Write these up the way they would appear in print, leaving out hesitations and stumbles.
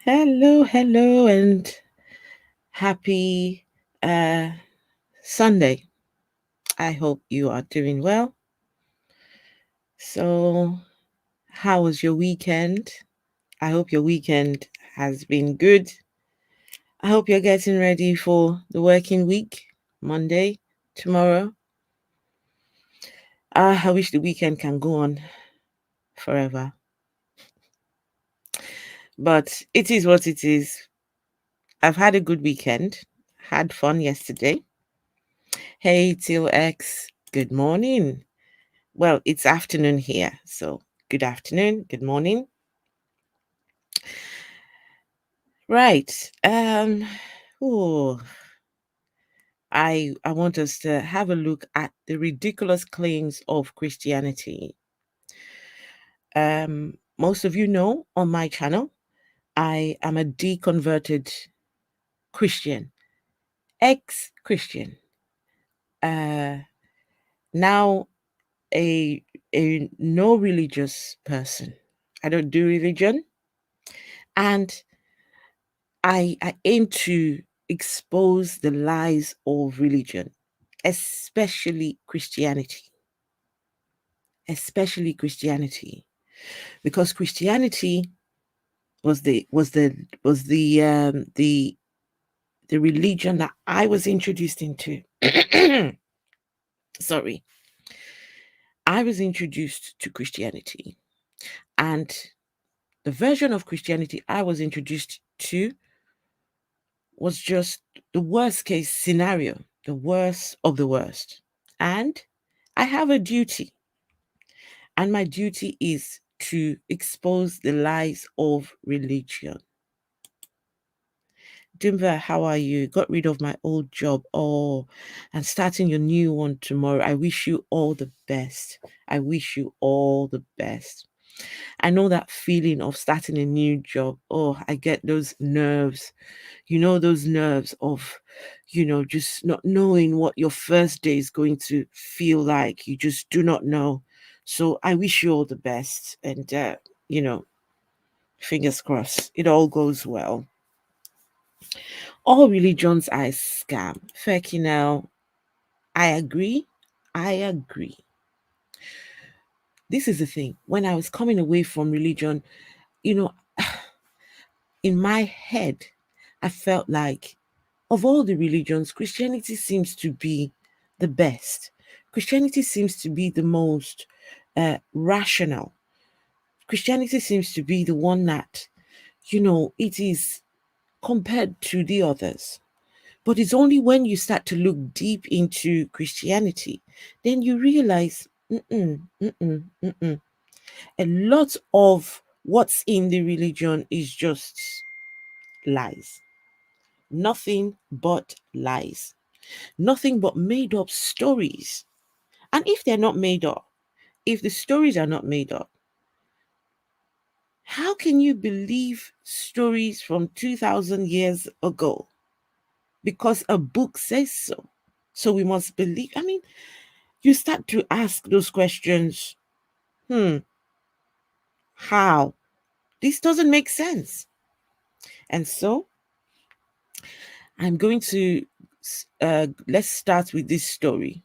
Hello, and happy uh, Sunday. I hope you are doing well. So, how was your weekend? I hope your weekend has been good. I hope you're getting ready for the working week, Monday, tomorrow. I wish the weekend can go on forever, but it is what it is. I've had a good weekend, had fun yesterday. Hey, Till X, good morning. Well, it's afternoon here, so good afternoon, good morning. Right. Oh, I want us to have a look at the ridiculous claims of Christianity. Most of you know on my channel, I am a deconverted Christian, ex-Christian. Uh, now a no religious person. I don't do religion, and I aim to expose the lies of religion, especially Christianity, especially Christianity, because Christianity was the religion that I was introduced into. Sorry, I was introduced to Christianity, and the version of Christianity I was introduced to was just the worst case scenario, the worst of the worst. And I have a duty, and my duty is to expose the lies of religion. Dimver, how are you? Got rid of my old job. Oh, and starting your new one tomorrow. I wish you all the best. I wish you all the best. I know that feeling of starting a new job. Oh, I get those nerves. You know, those nerves of, just not knowing what your first day is going to feel like. You just do not know. So I wish you all the best. And, fingers crossed, it all goes well. All religions are a scam. Fecky now, I agree. I agree. This is the thing. When I was coming away from religion, you know, in my head, I felt like of all the religions, Christianity seems to be the best. Christianity seems to be the most rational. Christianity seems to be the one that, it is compared to the others. But it's only when you start to look deep into Christianity, then you realize, a lot of what's in the religion is just lies. Nothing but lies. Nothing but made up stories. And if they're not made up, if the stories are not made up, how can you believe stories from 2000 years ago? Because a book says so. So we must believe. I mean, you start to ask those questions. How? This doesn't make sense. And so I'm going to let's start with this story.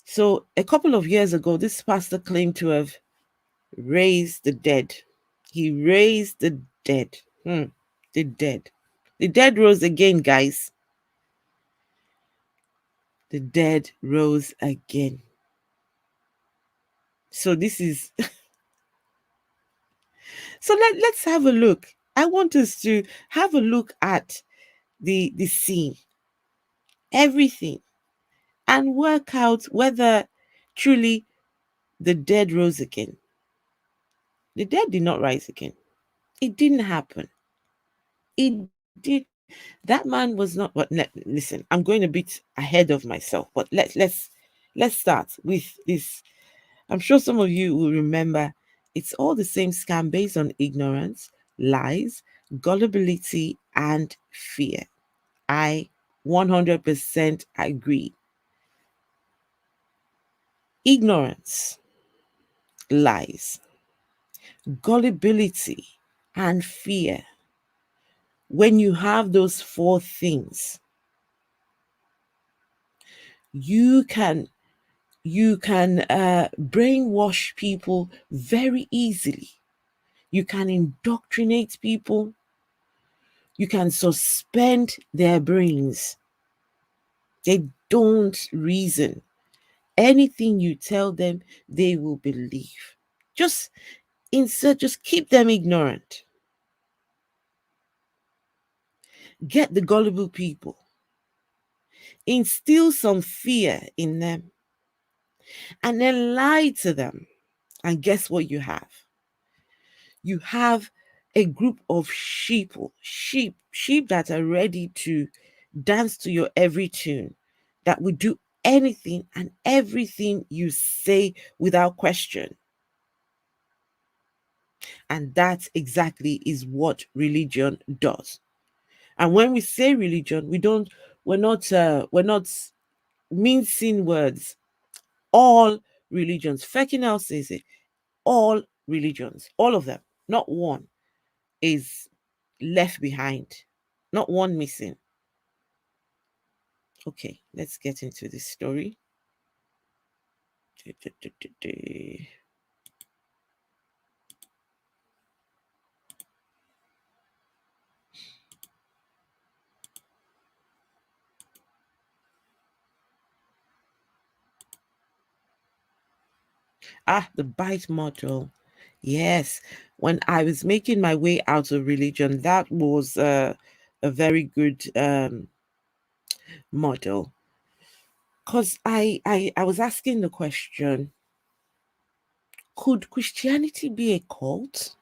So a couple of years ago, this pastor claimed to have raised the dead. He raised the dead. The dead. The dead rose again, guys. The dead rose again. So this is so let's have a look. I want us to have a look at the scene, everything, and work out whether truly the dead rose again. The dead did not rise again. It didn't happen. It did. That man was not. But listen, I'm going a bit ahead of myself. But let's start with this. I'm sure some of you will remember. It's all the same scam based on ignorance, lies, gullibility, and fear. I 100% agree. Ignorance, lies, gullibility, and fear. When you have those four things, you can brainwash people very easily. You can indoctrinate people. You can suspend their brains. They don't reason. Anything you tell them, they will believe. Just just keep them ignorant. Get the gullible people. Instill some fear in them. And then lie to them. And guess what you have? You have a group of sheep that are ready to dance to your every tune, that will do anything and everything you say without question. And that exactly is what religion does. And when we say religion, we're not mincing words. All religions, Fekinel says it, all religions, all of them, not one is left behind, not one missing. Okay, let's get into this story. Ah, the bite model. Yes, when I was making my way out of religion, that was a very good model. Because I was asking the question, could Christianity be a cult?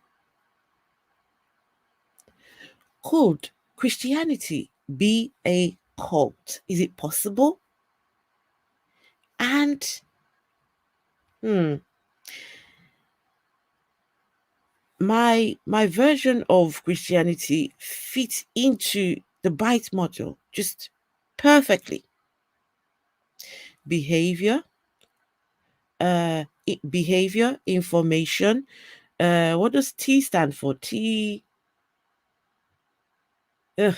Could Christianity be a cult? Is it possible? And hmm, my version of Christianity fits into the bite model just perfectly. Behavior, behavior, information. What does T stand for? T. Ugh,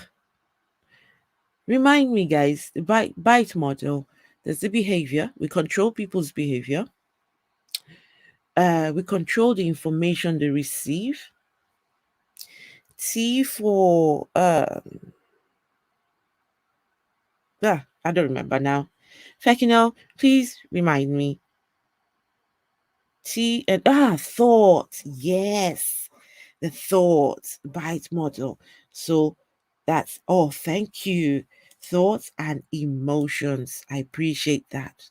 remind me, guys. The bite model. There's the behavior. We control people's behavior. We control the information they receive. T for I don't remember now. Fekinel, please remind me. T and thought. Yes, the thought bite model. So that's thank you. Thoughts and emotions. I appreciate that.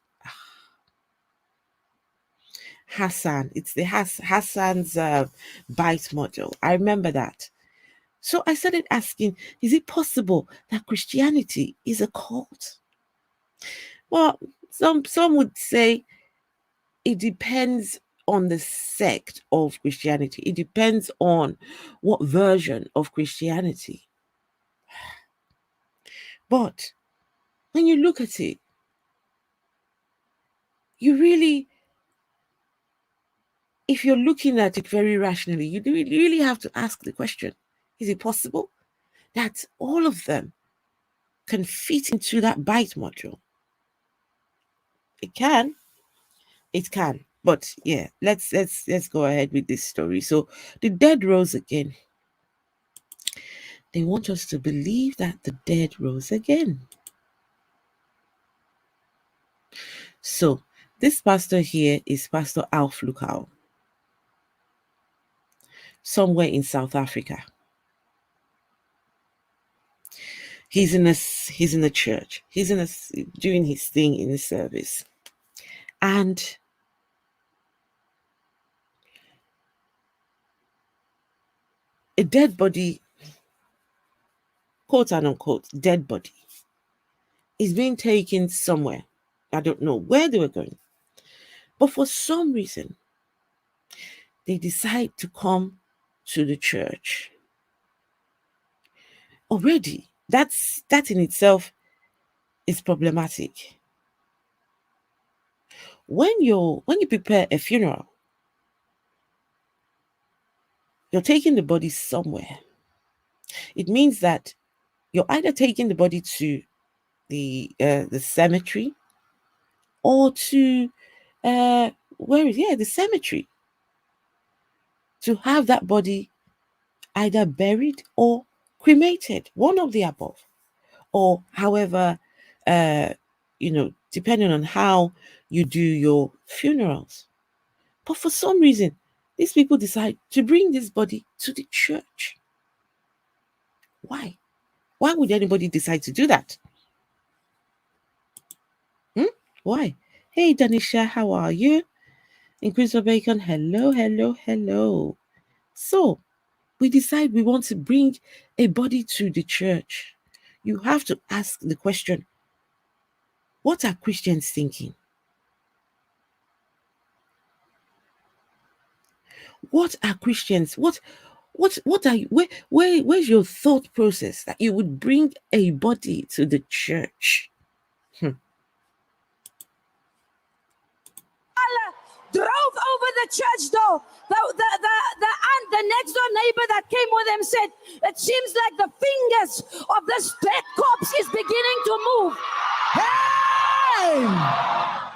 Hassan, it's the Hassan's bite model. I remember that. So I started asking, is it possible that Christianity is a cult? Well, some would say it depends on the sect of Christianity. It depends on what version of Christianity. But when you look at it, you really, if you're looking at it very rationally, you really have to ask the question, is it possible that all of them can fit into that bite module? It can. It can. But yeah, let's go ahead with this story. So the dead rose again. They want us to believe that the dead rose again. So this pastor here is Pastor Alf Lukau, somewhere in South Africa. He's in a church. He's doing his thing in the service, and a dead body, quote and unquote, dead body, is being taken somewhere. I don't know where they were going, but for some reason, they decide to come to the church. Already, that in itself is problematic. When you prepare a funeral, You're taking the body somewhere. It means that you're either taking the body to the cemetery, or to where is the cemetery, to have that body either buried or cremated, one of the above, or however, uh, depending on how you do your funerals. But for some reason, these people decide to bring this body to the church. Why? Why would anybody decide to do that? Hmm? Why? Hey, Danisha, how are you? Increase of Bacon, hello, hello, hello. So, we decide we want to bring a body to the church. You have to ask the question, what are Christians thinking? What are Christians? What are you, where's your thought process that you would bring a body to the church? Drove over the church door. The next door neighbor that came with him said, it seems like the fingers of this dead corpse is beginning to move. Hey!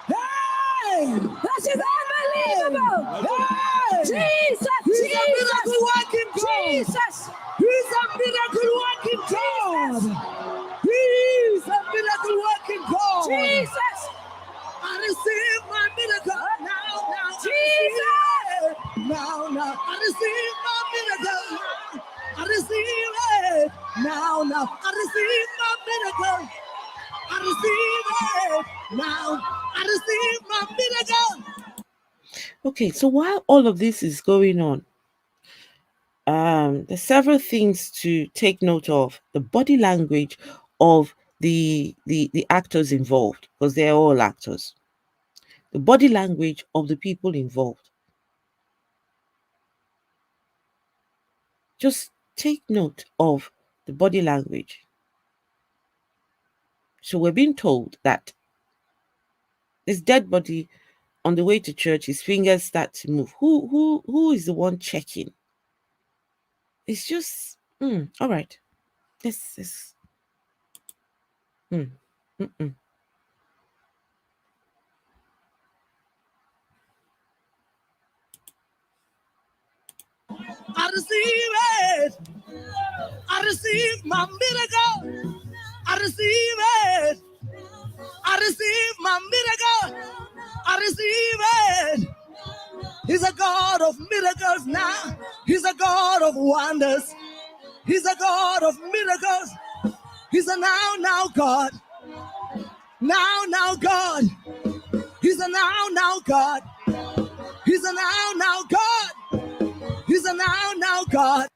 Hey! This is unbelievable! Hey! Jesus! He's Jesus! A miracle working God! Jesus! He's a miracle working God! He's a miracle working God! Jesus! I receive my miracle now. Jesus! Now. I receive my miracle now. I receive it now. I receive my miracle. I receive it now. I receive my miracle. Okay, so while all of this is going on, there's several things to take note of. The body language of the actors involved, because they're all actors. The body language of the people involved. Just take note of the body language. So we're being told that this dead body on the way to church, his fingers start to move. Who is the one checking? It's just all right. This is mm-mm. I receive it. I receive my miracle. I receive it. I receive my miracle. I receive it. He's a God of miracles now. He's a God of wonders. He's a God of miracles. He's a now God. Now God. He's a now God. He's a now God. He's a now God.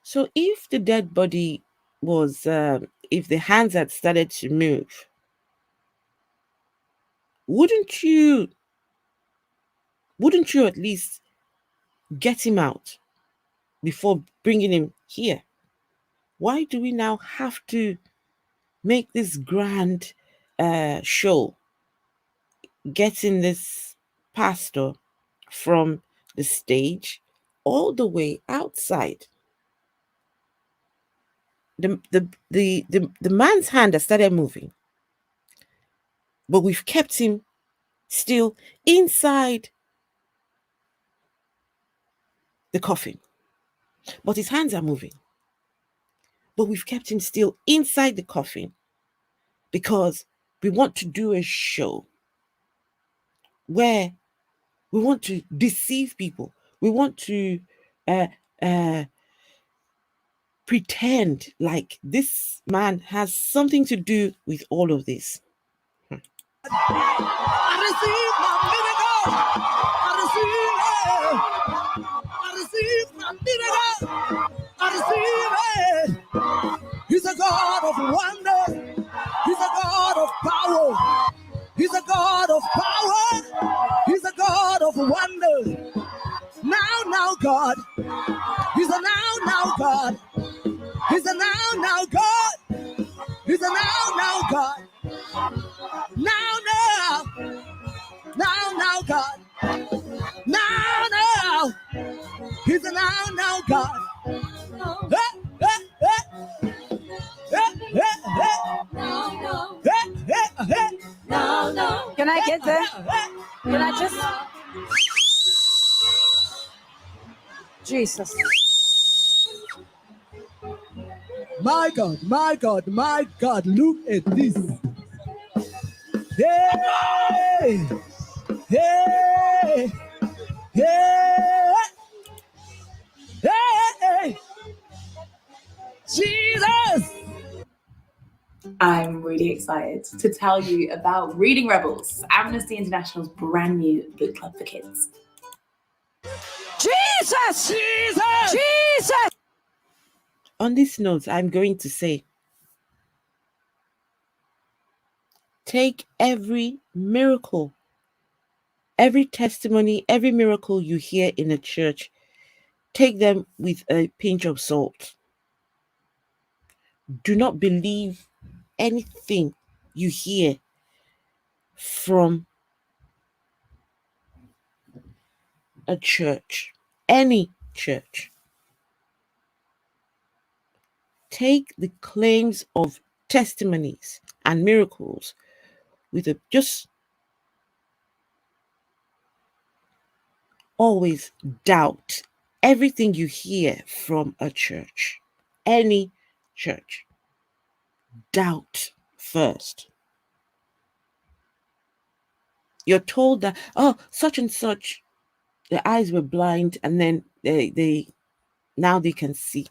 So if the dead body was, if the hands had started to move, wouldn't you at least get him out before bringing him here? Why do we now have to make this grand show, getting this pastor from the stage all the way outside? The man's hand has started moving, but we've kept him still inside the coffin. But his hands are moving, but we've kept him still inside the coffin because we want to do a show where we want to deceive people. We want to uh, uh, pretend like this man has something to do with all of this. I receive my miracle. I receive my miracle. I receive it. He's a God of wonder. He's a God of power. He's a God of power. He's a God of wonder. Now God. He's a now God. He's a now God. He's a now God. Now God. Now now. He's a now God. Can I get there? Can I just? Jesus. My God, my God, my God, look at this. Hey! Hey! Hey! Hey! Jesus! I'm really excited to tell you about Reading Rebels, Amnesty International's brand new book club for kids. Jesus! Jesus! Jesus! On this note, I'm going to say, take every miracle, every testimony, every miracle you hear in a church, take them with a pinch of salt. Do not believe anything you hear from a church, any church. Take the claims of testimonies and miracles with a just always doubt everything you hear from a church, any church. Doubt first. You're told that, oh, such and such, their eyes were blind and then they now they can see.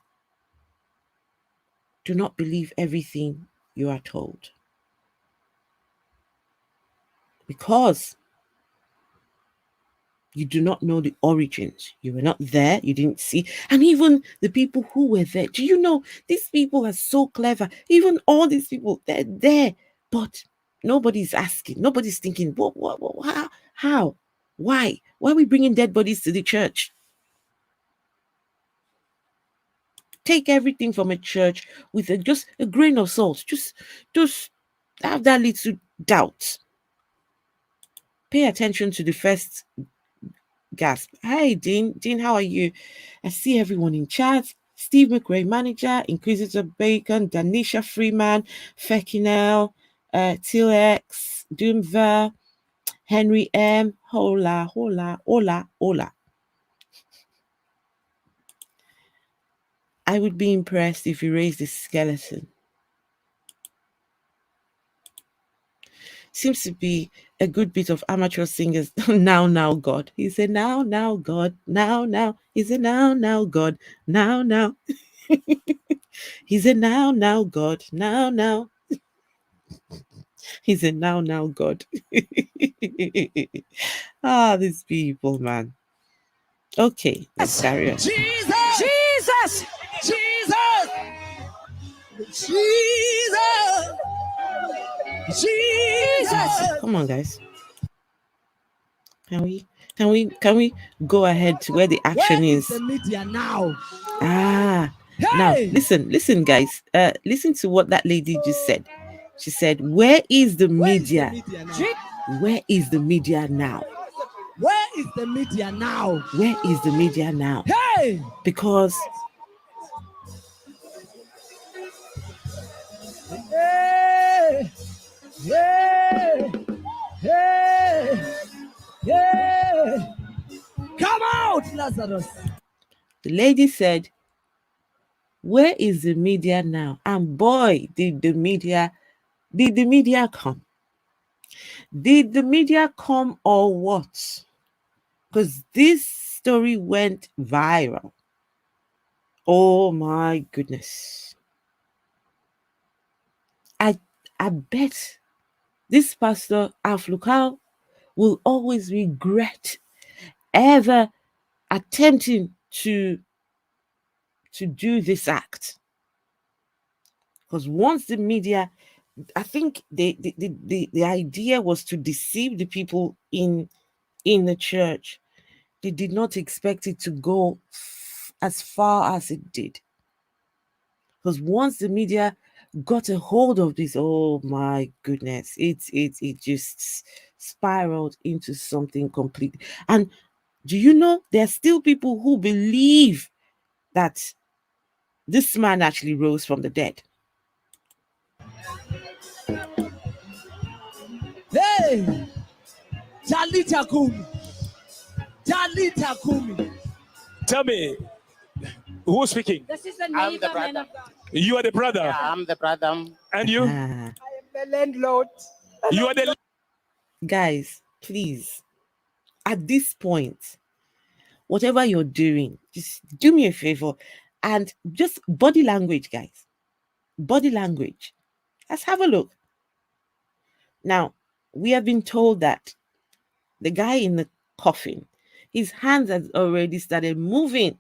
Do not believe everything you are told. Because you do not know the origins. You were not there, you didn't see. And even the people who were there, do you know, these people are so clever. Even all these people, they're there, but nobody's asking. Nobody's thinking, what, how? Why? Why are we bringing dead bodies to the church? Take everything from a church with just a grain of salt. Just have that little doubt. Pay attention to the first gasp. Hi, Dean. Dean, how are you? I see everyone in chat. Steve McRae, manager, Inquisitor Bacon, Danisha Freeman, Fekinel, Tilex, Doomver, Henry M. Hola, hola, hola, hola. I would be impressed if you raised this skeleton. Seems to be a good bit of amateur singers. Now, God. He said, now, God. Now. He said, now, God. Now. He said, now, God. Now. He said, now, God. These people, man. Okay, let's carry on. Jesus! Jesus! Jesus! Jesus! Jesus! Come on, guys. Can we go ahead to where the action Where is? the media now? Now listen, guys. Listen to what that lady just said. She said, "Where is the media? Where is the media now? Where is the media now? Where is the media now? Hey! Because Hey! Hey! Hey! Hey! Come out, Lazarus! the lady said, where is the media now? And boy, did the media come? Did the media come or what? Because this story went viral. Oh my goodness. I bet this pastor Aflukal will always regret ever attempting to do this act. Because once the media, I think the idea was to deceive the people in the church. They did not expect it to go as far as it did. Because once the media got a hold of this, oh my goodness, it just spiraled into something complete. And Do you know there are still people who believe that this man actually rose from the dead? Hey! Talita Kumi. Talita Kumi. Tell me, who's speaking? This is the I'm neighbor, the man brother. of God. You are the brother. Yeah, I'm the brother. And you? Ah. I am the landlord. You are the Guys, please, at this point, whatever you're doing, just do me a favor and just body language, guys. Body language. Let's have a look. Now, we have been told that the guy in the coffin, his hands had already started moving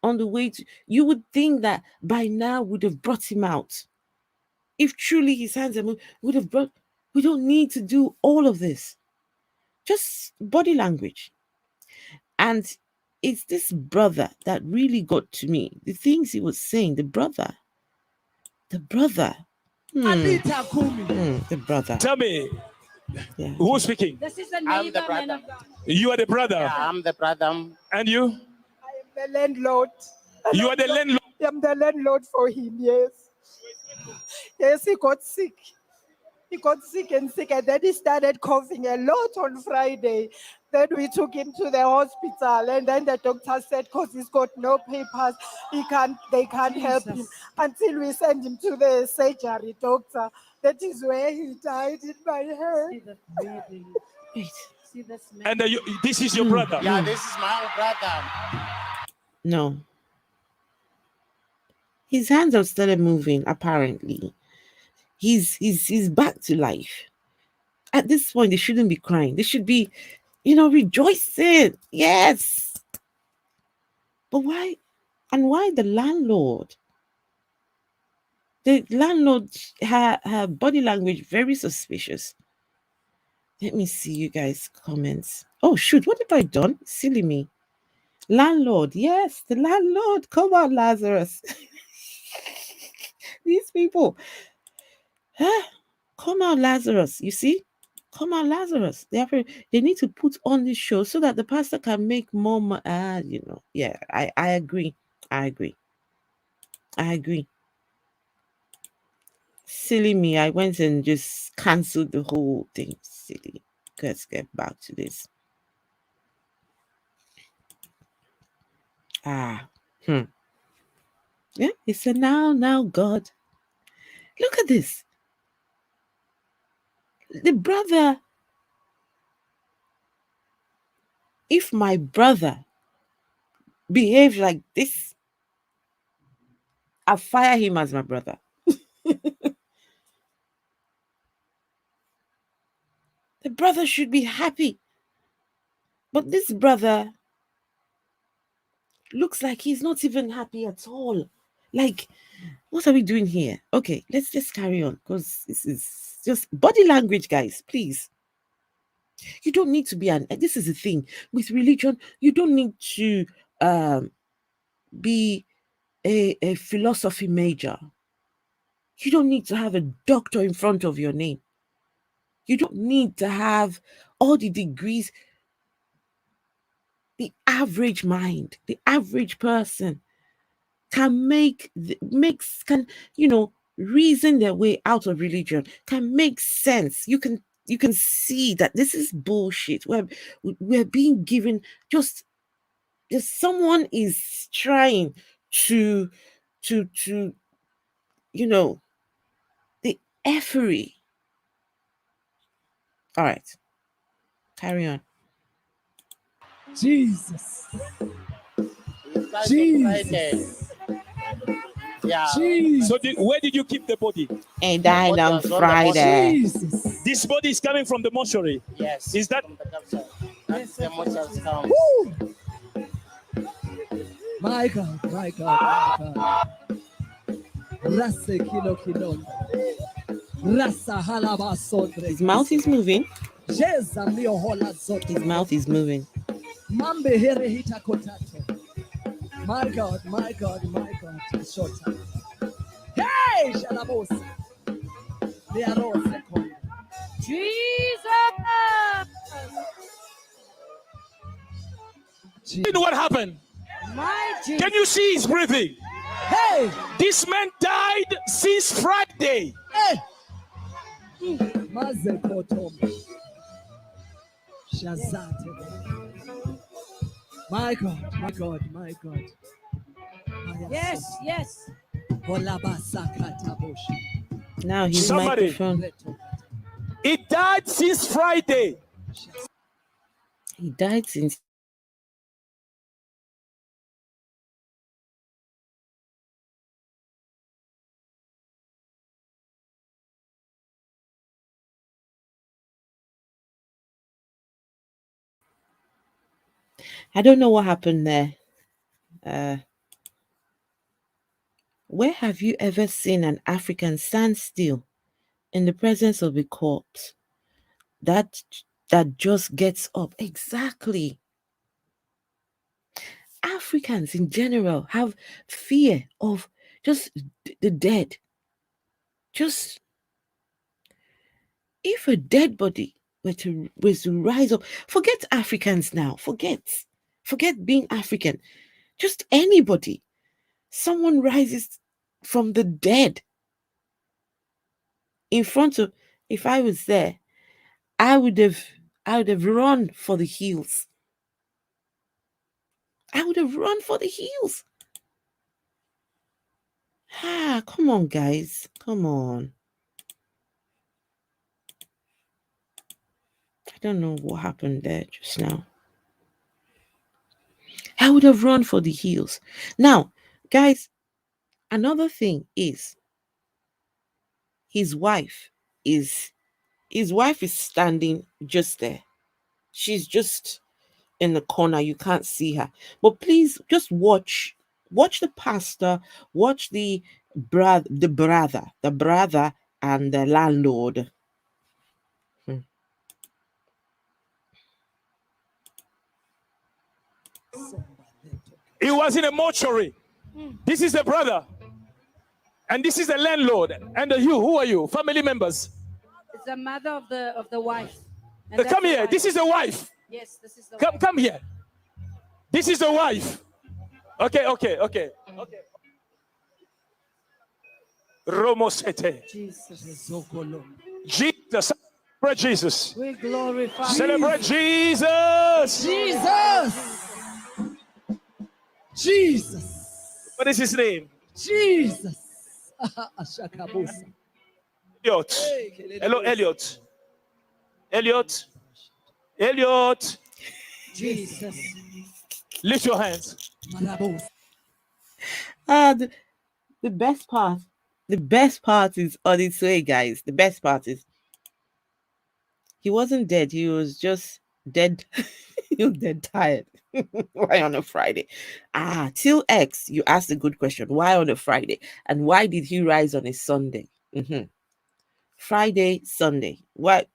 on the way to. You would think that by now would have brought him out. If truly his hands are moving, would have brought. We don't need to do all of this. Just body language. And it's this brother that really got to me. The things he was saying, the brother. Talita Kumi. The brother. Tell me, Yeah. who's speaking? This is the I'm neighbor, the man brother. of God. You are the brother. Yeah, I'm the brother. And you? I am the landlord. You are the landlord. I am the landlord for him, yes. Yes, he got sick. He got sick, and then he started coughing a lot on Friday. Then we took him to the hospital, and then the doctor said, because he's got no papers, they can't help him until we send him to the surgery doctor. That is where he died in my head. Wait. See this man. And this is your brother. Yeah, this is my own brother. No. His hands have started moving, apparently. He's back to life. At this point, they shouldn't be crying. They should be, rejoicing. Yes. But why? And why the landlord? The landlord, her body language, very suspicious. Let me see you guys' comments. Oh, shoot. What have I done? Silly me. Landlord. Yes, the landlord. Come on, Lazarus. These people. Come on, Lazarus. You see? Come on, Lazarus. They need to put on this show so that the pastor can make more money. Yeah, I agree. I agree. Silly me. I went and just cancelled the whole thing. Silly. Let's get back to this. Yeah, it's a now, God. Look at this. The brother. If my brother behaves like this, I'll fire him as my brother. The brother should be happy. But this brother looks like he's not even happy at all. Like, what are we doing here? Okay, let's just carry on, because this is just body language, guys, please. You don't need to be this is the thing with religion. You don't need to be a philosophy major. You don't need to have a doctor in front of your name. You don't need to have all the degrees. The average mind, the average person can reason their way out of religion, can make sense. You can see that this is bullshit. We're being given just someone is trying to the effery. All right, carry on. Jesus. It's like Jesus. Friday. Yeah. Jesus. So where did you keep the body? And died body on was on the Friday. Jesus. This body is coming from the mortuary. Yes. Is that? from the capsule. That's the mortuary count. Woo! My God, my God, my God. Rasa kilo kilo. Rasa halaba sondre. His mouth is moving. Jeza mio hola zote. His mouth is moving. Mambe here hita kotato. My God, my God, my God. Shota. Hey, shalabosa. They are all second. Jesus! You know what happened? My Jesus. Can you see he's breathing? Hey! This man died since Friday. Hey! Maze kotom. Shazate. My God, my God, my God. Yes, yes. Now his Somebody. microphone. He died since Friday. He died since. I don't know what happened there. Where have you ever seen an African stand still in the presence of a corpse that just gets up? Exactly. Africans in general have fear of just the dead. Just if a dead body was to rise up, forget Africans now. Forget being African. Just anybody. Someone rises from the dead in front of. If I was there, I would have run for the hills. I would have run for the hills. Ah, come on, guys. Come on. I don't know what happened there just now. I would have run for the hills. Now, guys, another thing is his wife is standing just there. She's just in the corner. You can't see her. But please just watch the pastor, watch the brother and the landlord. He was in a mortuary. This is the brother. And this is the landlord. And you, who are you? Family members. It's the mother of the wife. Come here. This is the wife. Yes, this is the wife. Come here. This is the wife. Okay. Romosete. Jesus. Jesus. Celebrate Jesus. We glorify Celebrate Jesus. Jesus. What is his name? Jesus. Ashakabusa. Elliot. Hello, Elliot. Elliot. Jesus. Lift your hands. The best part is on its way, guys. The best part is he wasn't dead. He was just dead. He was dead tired. Why on a Friday? Till X, you asked a good question. Why on a Friday? And why did he rise on a Sunday? Friday, Sunday. What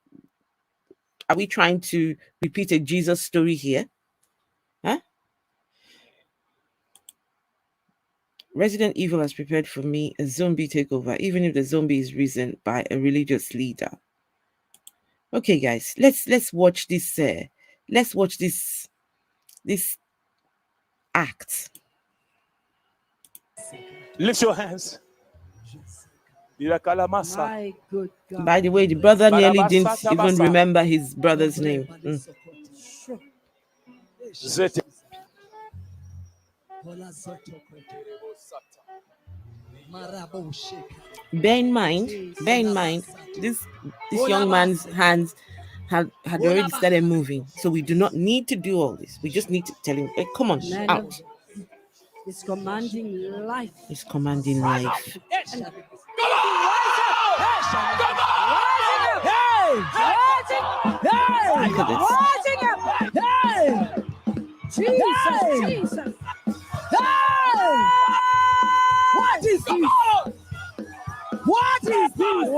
are we trying to repeat a Jesus story here? Huh? Resident Evil has prepared for me a zombie takeover, even if the zombie is risen by a religious leader. Okay, guys, let's watch this. Let's watch this act. Lift your hands. My good God. By the way, the brother nearly didn't even remember his brother's name. Bear in mind, this young man's hands had already started moving, so we do not need to do all this. We just need to tell him, hey, come on, out. It's commanding life. It's commanding life. Look at this. Jesus. What is this? What is this?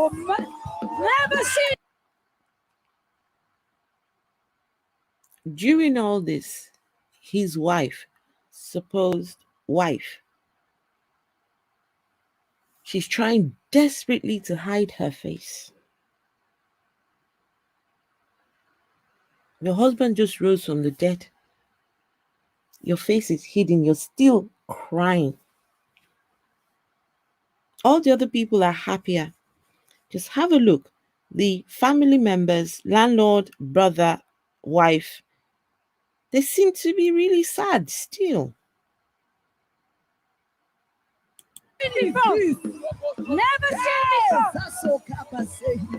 Never seen. During all this, his wife, supposed wife, she's trying desperately to hide her face. The husband just rose from the dead. Your face is hidden. You're still crying. All the other people are happier. Just have a look. The family members, landlord, brother, wife, they seem to be really sad still. Before. Never seen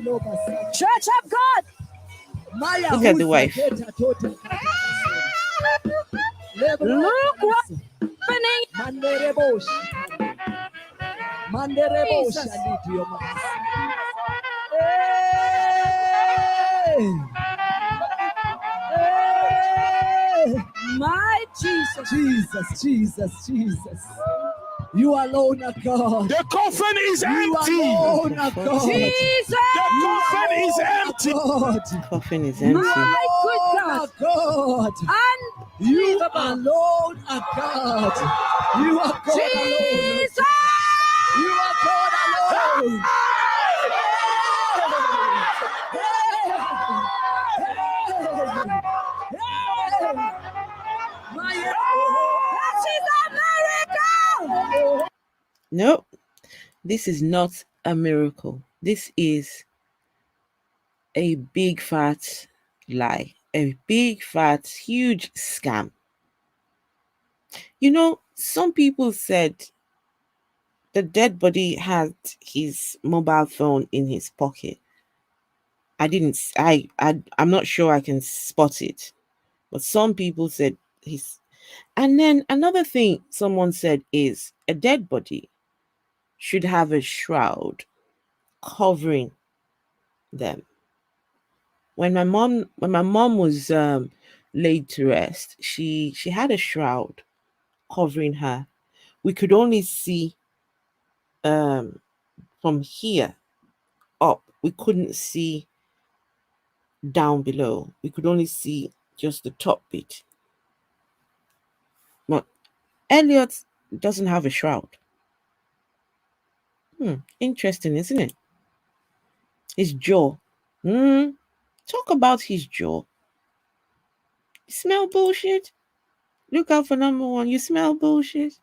before. Church of God. Look at the wife. Look what's happening. My Jesus. Jesus, Jesus, Jesus. You alone are God. The coffin is You empty. alone are God. Jesus. The coffin is empty. God. Coffin is empty. My good God. God. You alone are God. You are God alone. Jesus. You are God alone. This is a miracle. No, this is not a miracle. This is a big fat lie, a big fat huge scam. You know, some people said the dead body had his mobile phone in his pocket. I didn't I'm not sure I can spot it, but some people said his. And then another thing someone said is a dead body should have a shroud covering them. When my mom was laid to rest, she had a shroud covering her. We could only see um from here up. We couldn't see down below. We could only see just the top bit. But Elliot doesn't have a shroud. Interesting, isn't it? His jaw. Talk about his jaw. You smell bullshit? Look out for number one. You smell bullshit?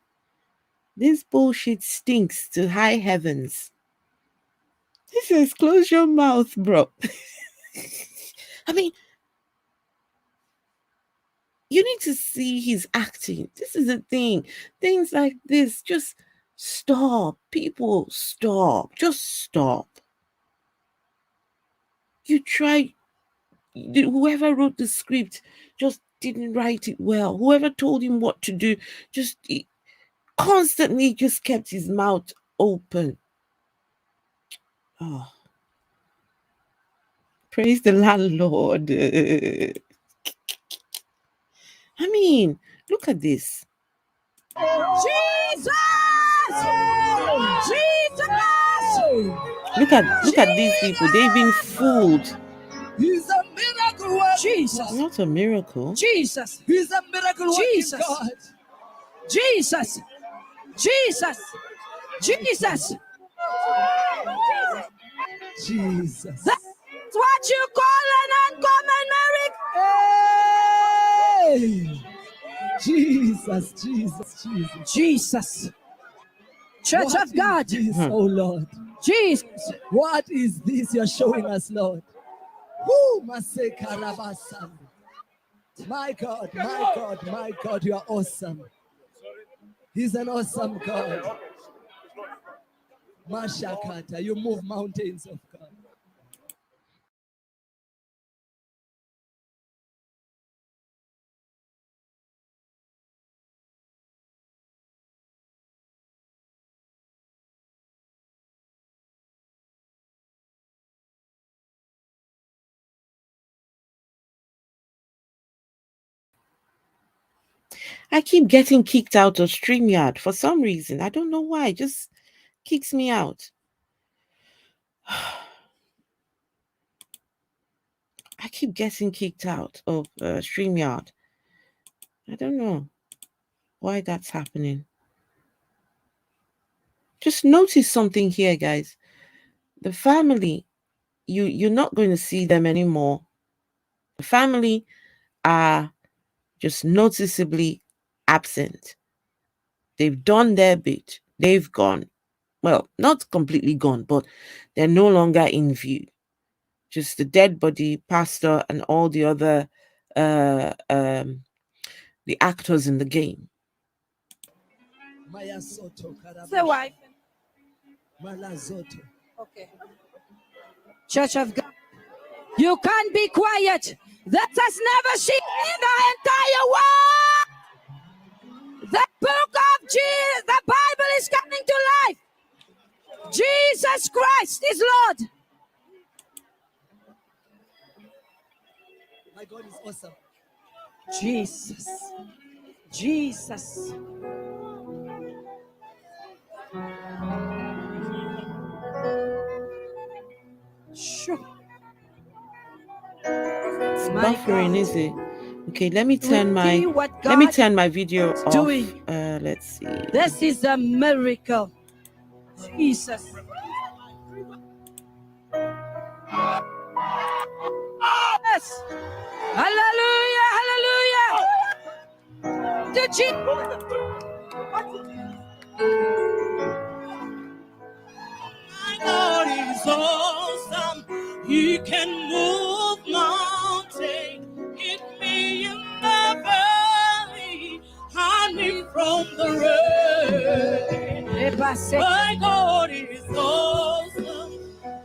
This bullshit stinks to high heavens. This says close your mouth, bro. I mean, you need to see his acting. This is the thing. Things like this, just stop. People, stop. Just stop. You try, whoever wrote the script just didn't write it well. Whoever told him what to do just constantly just kept his mouth open. Oh, praise the landlord. I mean, look at this. Jesus! Jesus! Look at these people. They've been fooled. He's a miracle working Jesus. God. Not a miracle. Jesus. He's a miracle working Jesus. God. Jesus. Jesus. Jesus. Jesus. That's what you call an uncommon miracle. Hey! Jesus, Jesus, Jesus. Jesus. Church What of God. is this, oh Lord? Jesus. What is this you're showing us, Lord? Woo, Masekarabasan. My God, my God, my God, you are awesome. He's an awesome God. Mashakata, you move mountains of God. I keep getting kicked out of StreamYard for some reason. I don't know why. It just kicks me out. I keep getting kicked out of StreamYard. I don't know why that's happening. Just notice something here, guys. The family, you're not going to see them anymore. The family are just noticeably absent. They've done their bit. They've gone. Well, not completely gone, but they're no longer in view. Just the dead body, pastor, and all the other the actors in the game. The wife. Okay. Church of God. You can't be quiet. That has never seen in the entire world. The book of Jesus, the Bible is coming to life. Jesus Christ is Lord. My God is awesome. Jesus. Jesus. Sure. It's buffering, is it? Okay, let me turn my video off. Doing. Let's see. This is a miracle. Jesus. Yes. Hallelujah. Hallelujah. To Jesus. My God is awesome. He can move mountains. Hit me in the valley. Hide me from the rain. My God is awesome.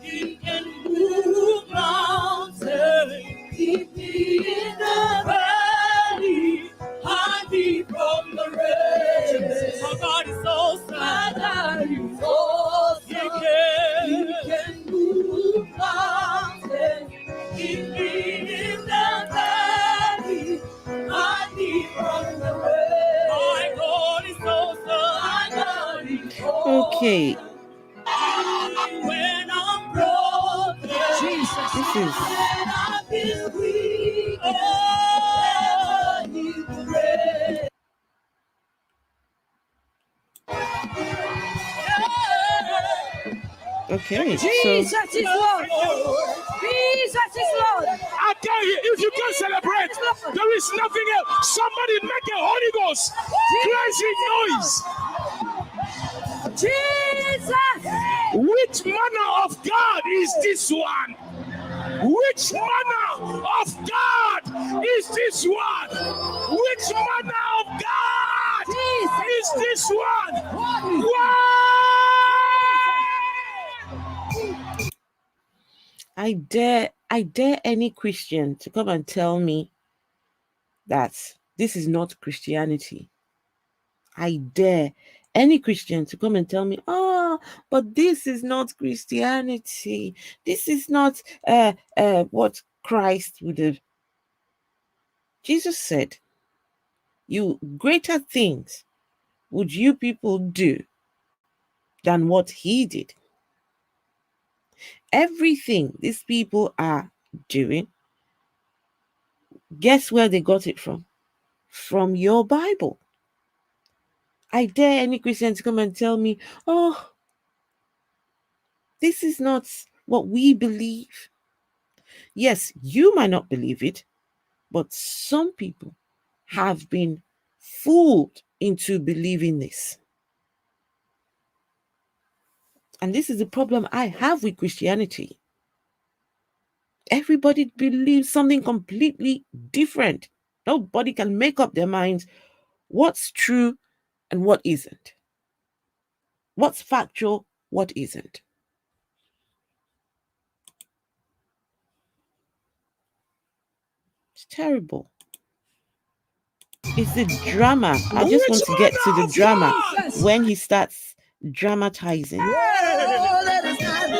He can move mountains. Keep me in the valley. Hide me from the rain. My God is awesome. My God is awesome. He can move mountains. Keep me in the valley. Hide me from the rain. My God is awesome. My God is awesome. Okay. When I'm broken, Jesus. This is. when I feel weak, oh, He's great. Okay, Jesus so is Lord. Jesus is Lord. I tell you, if you can celebrate, there is nothing else. Somebody make a Holy Ghost crazy noise. Jesus. Which manner of God is this one? Which manner of God is this one? Which manner of God is this one? Wow! I dare any Christian to come and tell me that this is not Christianity. I dare any Christian to come and tell me, oh, but this is not Christianity. This is not what Christ would have. Jesus said, you greater things would you people do than what he did. Everything these people are doing, guess where they got it from? From your Bible. I dare any Christian to come and tell me, oh, this is not what we believe. Yes, you might not believe it, but some people have been fooled into believing this. And this is the problem I have with Christianity. Everybody believes something completely different. Nobody can make up their minds what's true and what isn't. What's factual, what isn't. It's terrible. It's the drama. I just want to get to the drama when he starts dramatizing. Oh, that is not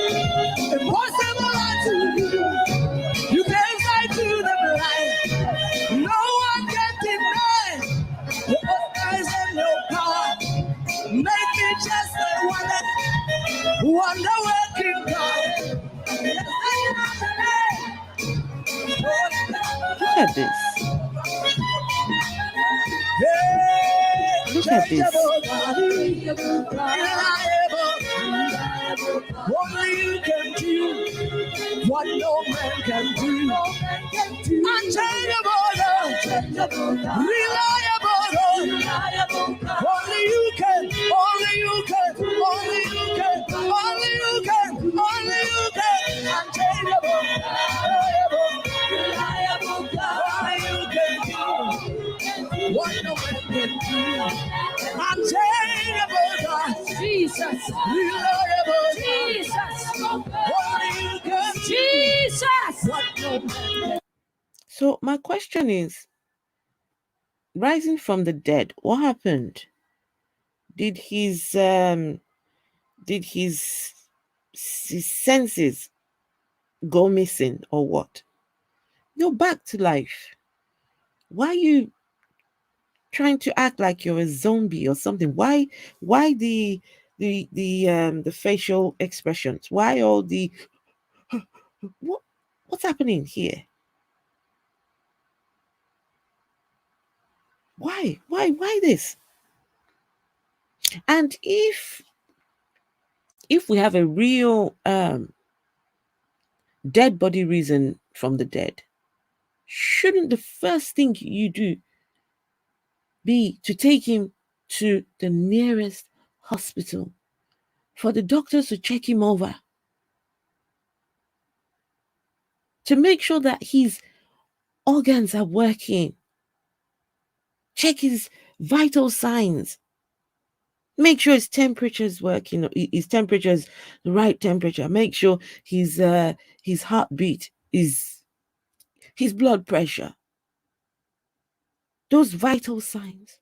impossible to you. You can't fight through the blind. No one can deny your eyes and your power. Make me just a wonder working God. Look at this. Look at this. Only you can do what no man can do. Unchangeable, reliable, Only you can, only you can, only you can, only you can, only you can. Unchangeable, reliable God. Only you can do what no man can do. Unchangeable God. Jesus, reliable Jesus. Only you can do Jesus. What no man can. So my question is, rising from the dead, what happened? Did his senses go missing or what? You're back to life. Why are you trying to act like you're a zombie or something? Why the facial expressions? Why all the what's happening here? Why this? And if we have a real dead body reason from the dead, shouldn't the first thing you do be to take him to the nearest hospital for the doctors to check him over, to make sure that his organs are working, check his vital signs, make sure his temperature is working, his temperature is the right temperature, make sure his heartbeat is, his blood pressure, those vital signs.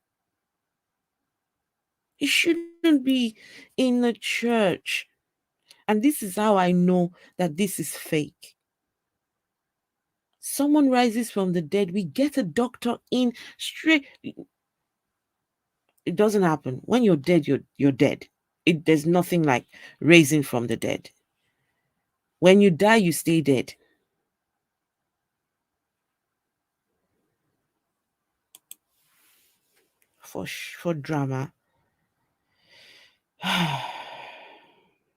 It shouldn't be in the church. And this is how I know that this is fake. Someone rises from the dead, we get a doctor in straight. It doesn't happen. When you're dead, you're dead. There's nothing like raising from the dead. When you die, you stay dead. For drama.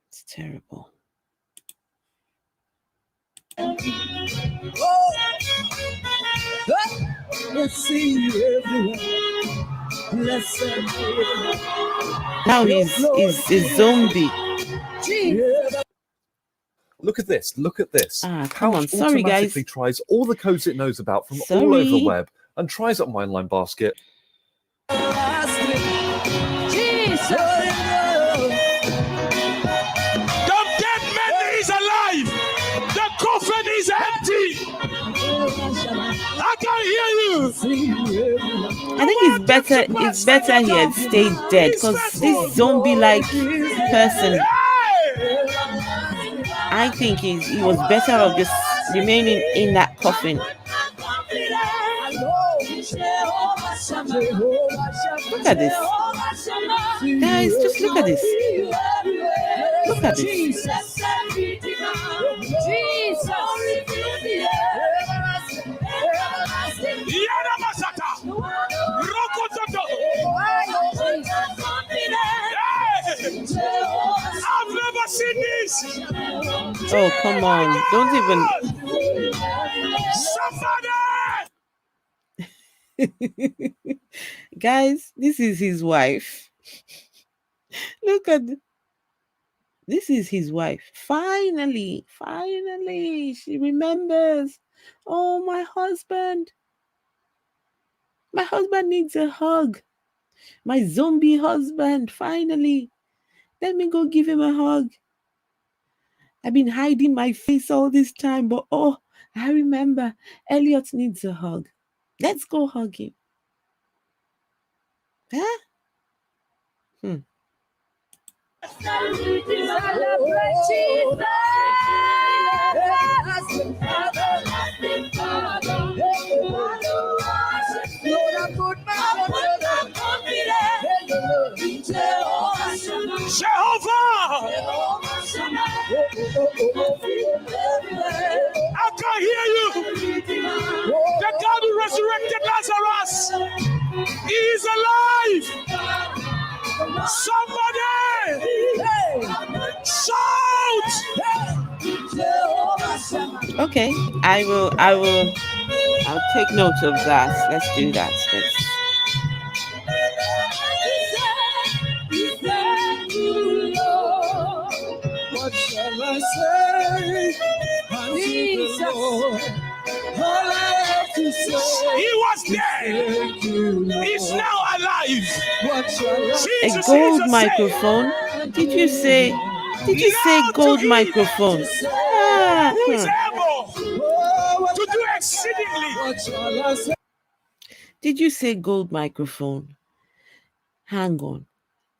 It's terrible. Let's see you everywhere. Blessed. Now he's a zombie. Look at this. Look at this. Come on. Sorry, automatically guys. tries all the codes it knows about from all over the web and tries it on my online basket. Jesus. The dead man is alive. The coffin is empty. I can hear you. I think it's better he had stayed dead, because this zombie-like person, I think he was better off just remaining in that coffin. Look at this. Guys, just look at this. Look at this. I've never seen this. Oh, come on. Don't even. Somebody! Guys, this is his wife. Look at this is his wife. Finally, she remembers. Oh, my husband needs a hug. My zombie husband, finally. Let me go give him a hug. I've been hiding my face all this time, but oh, I remember. Elliot needs a hug. Let's go hug him. Huh? Jehovah! I can hear you. The God who resurrected Lazarus, he is alive. Somebody shout! Okay, I'll take note of that. Let's do that. Lord. All I have to say, He was dead. thank you, Lord. He's now alive. What shall I A Jesus, gold Jesus said, microphone. Did you say now to gold him microphone? Ah, who is able to do exceedingly. What shall I say? Did you say gold microphone? Hang on.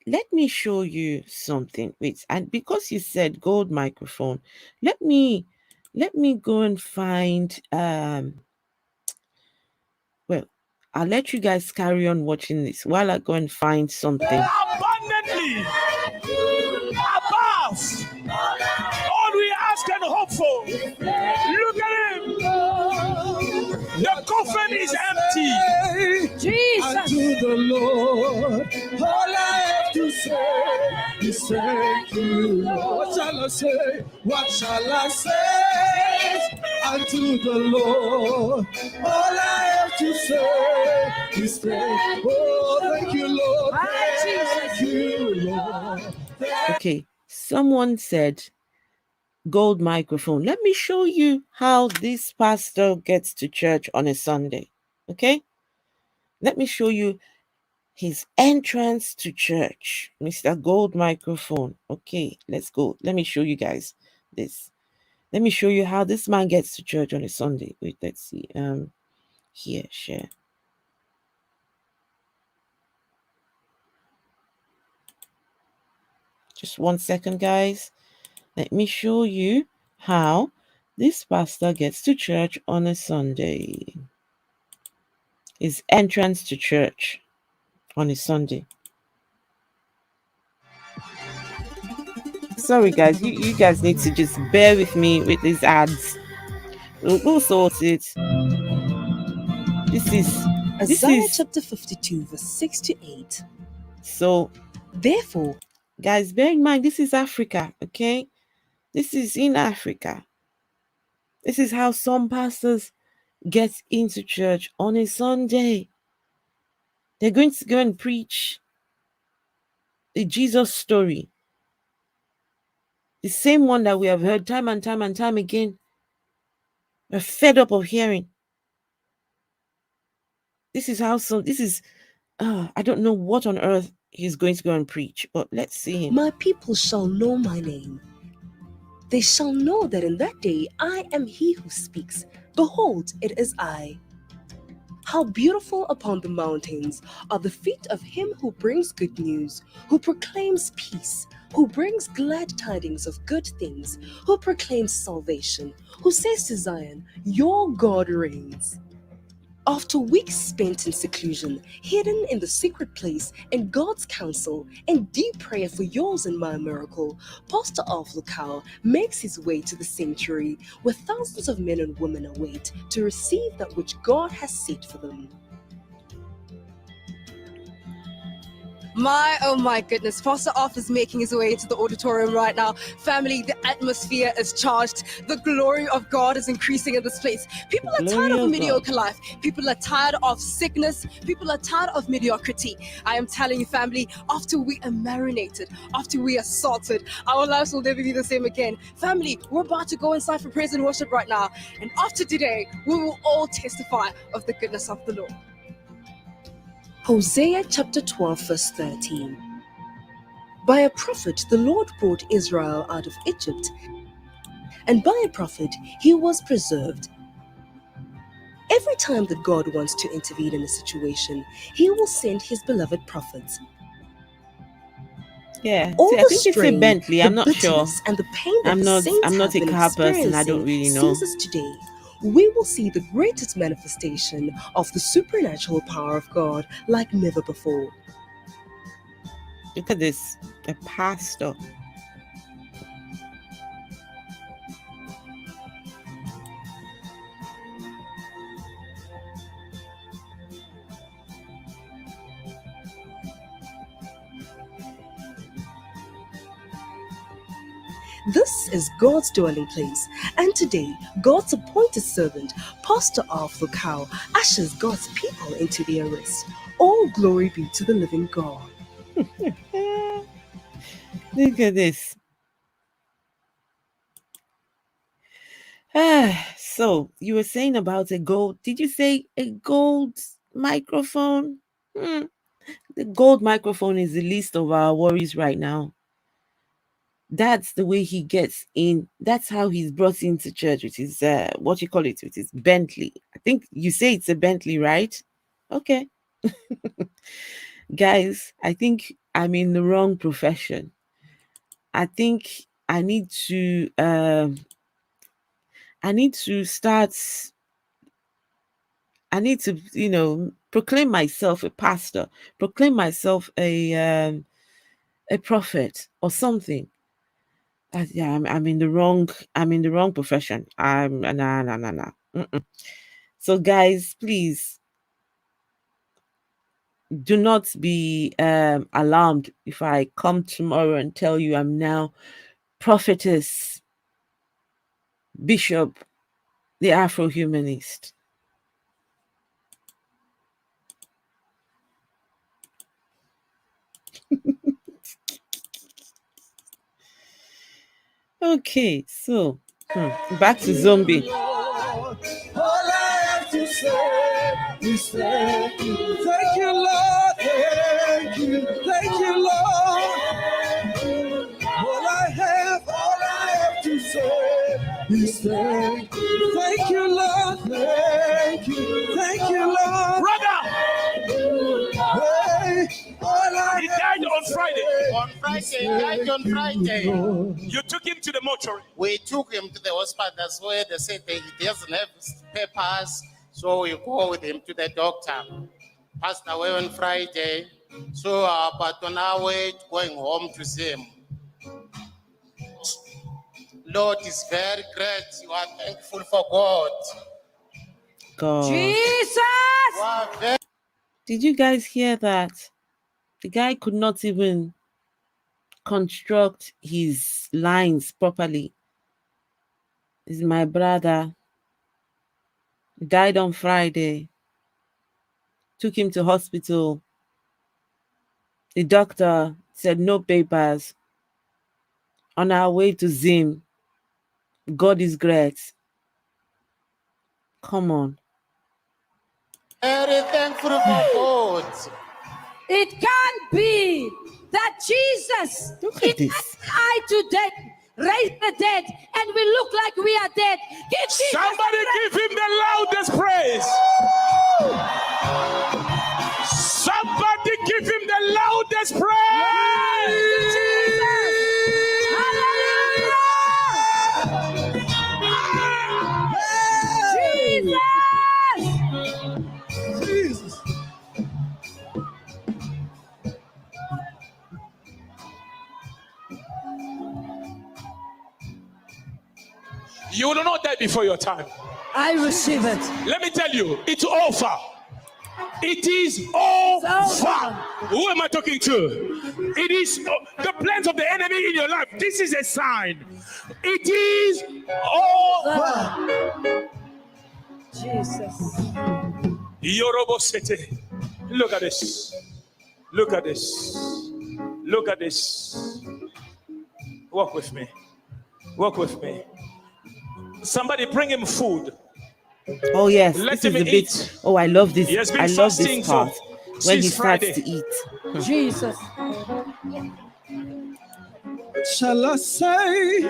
Let me show you something. Wait, and because you said gold microphone, let me go and find well, I'll let you guys carry on watching this while I go and find something. Abundantly above all we ask and hope for. Look at him. The coffin is empty. Jesus. Unto the Lord, all I have to say is thank you, Lord. What shall I say? What shall I say unto the Lord? All I have to say is thank you. Oh, thank you, Lord. Thank you, Lord. Okay, someone said gold microphone. Let me show you how this pastor gets to church on a Sunday. Okay? Let me show you his entrance to church. Mr. Gold Microphone. Okay, let's go. Let me show you guys this. Let me show you how this man gets to church on a Sunday. Wait, let's see. Here, share. Just 1 second, guys. Let me show you how this pastor gets to church on a Sunday. His entrance to church on a Sunday. Sorry, guys. You guys need to just bear with me with these ads. We'll sort it. This is Isaiah chapter 52, verse 6 to 8. So, therefore, guys, bear in mind, this is Africa, okay? This is in Africa. This is how some pastors get into church on a Sunday. They're going to go and preach the Jesus story. The same one that we have heard time and time and time again. We're fed up of hearing. This is how I don't know what on earth he's going to go and preach, but let's see him. My people shall know my name. They shall know that in that day I am he who speaks. Behold, it is I. How beautiful upon the mountains are the feet of him who brings good news, who proclaims peace, who brings glad tidings of good things, who proclaims salvation, who says to Zion, your God reigns. After weeks spent in seclusion, hidden in the secret place, in God's counsel, and deep prayer for yours and my miracle, Pastor Alf Lukau makes his way to the sanctuary where thousands of men and women await to receive that which God has set for them. Oh my goodness, Pastor Alf is making his way into the auditorium right now. Family, the atmosphere is charged. The glory of God is increasing in this place. People are tired of a mediocre life. People are tired of sickness. People are tired of mediocrity. I am telling you, family, after we are marinated, after we are salted, our lives will never be the same again. Family, we're about to go inside for praise and worship right now. And after today, we will all testify of the goodness of the Lord. Hosea chapter 12 verse 13. By a prophet the Lord brought Israel out of Egypt, and by a prophet he was preserved. Every time that God wants to intervene in a situation, he will send his beloved prophets. Yeah, All I think it's a Bentley. I'm not sure. And the pain that I'm not a car person. I don't really know. Ceases today. We will see the greatest manifestation of the supernatural power of God like never before. Look at this, a pastor. This is God's dwelling place, and today, God's appointed servant, Pastor Alf Lukau, ushers God's people into their rest. All glory be to the living God. Look at this. So you were saying about a gold. Did you say a gold microphone? The gold microphone is the least of our worries right now. That's the way he gets in. That's how he's brought into church with his what you call it, with his Bentley. I think you say it's a Bentley, right? Okay. Guys, I think I'm in the wrong profession. I think I need to start. I need to, proclaim myself a pastor, proclaim myself a prophet or something. Yeah, I'm in the wrong. I'm in the wrong profession. I'm nah. So guys, please do not be alarmed if I come tomorrow and tell you I'm now prophetess, bishop, the Afro-humanist. Okay, so back to zombie. All I have to say is thank you. Thank you, Lord. Thank you. Thank you, Lord. All I have to say is thank you. Thank you, Lord. Thank you. Thank you, Lord. Brother! Hey, he died on Friday. On Friday, he died on Friday. You took him to the mortuary. We took him to the hospital. That's where they said that he doesn't have papers. So we go with him to the doctor. Passed away on Friday. So, but on our way going home to see him. Lord is very great. You are thankful for God. Jesus! Did you guys hear that? The guy could not even construct his lines properly. This is my brother. He died on Friday. Took him to hospital. The doctor said no papers. On our way to Zim. God is great. Come on. Very thankful for God. It can't be that Jesus is I today, raise the dead, and we look like we are dead. Give Somebody give him the loudest praise. Somebody give him the loudest praise. Jesus. You will not die before your time. I receive it. Let me tell you, it's over. It is over. Who am I talking to? It is the plans of the enemy in your life. This is a sign. It is over. Jesus. Yorobo City. Look at this. Look at this. Look at this. Walk with me. Walk with me. Somebody bring him food. Oh yes, Let this him is a eat. bit. Oh, I love this. He has been I love fasting this part when he since starts Friday. to eat. Jesus. Shall I say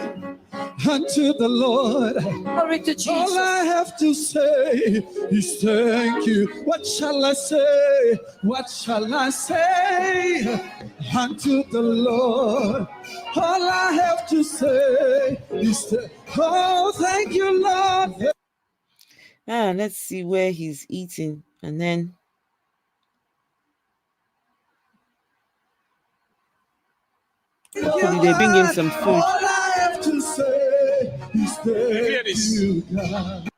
unto the Lord? Glory to Jesus. All I have to say is thank you. What shall I say? What shall I say unto the Lord? All I have to say is thank you, Lord. Let's see where he's eating, and then hopefully they bring him some food. All I have to say is thank you, God.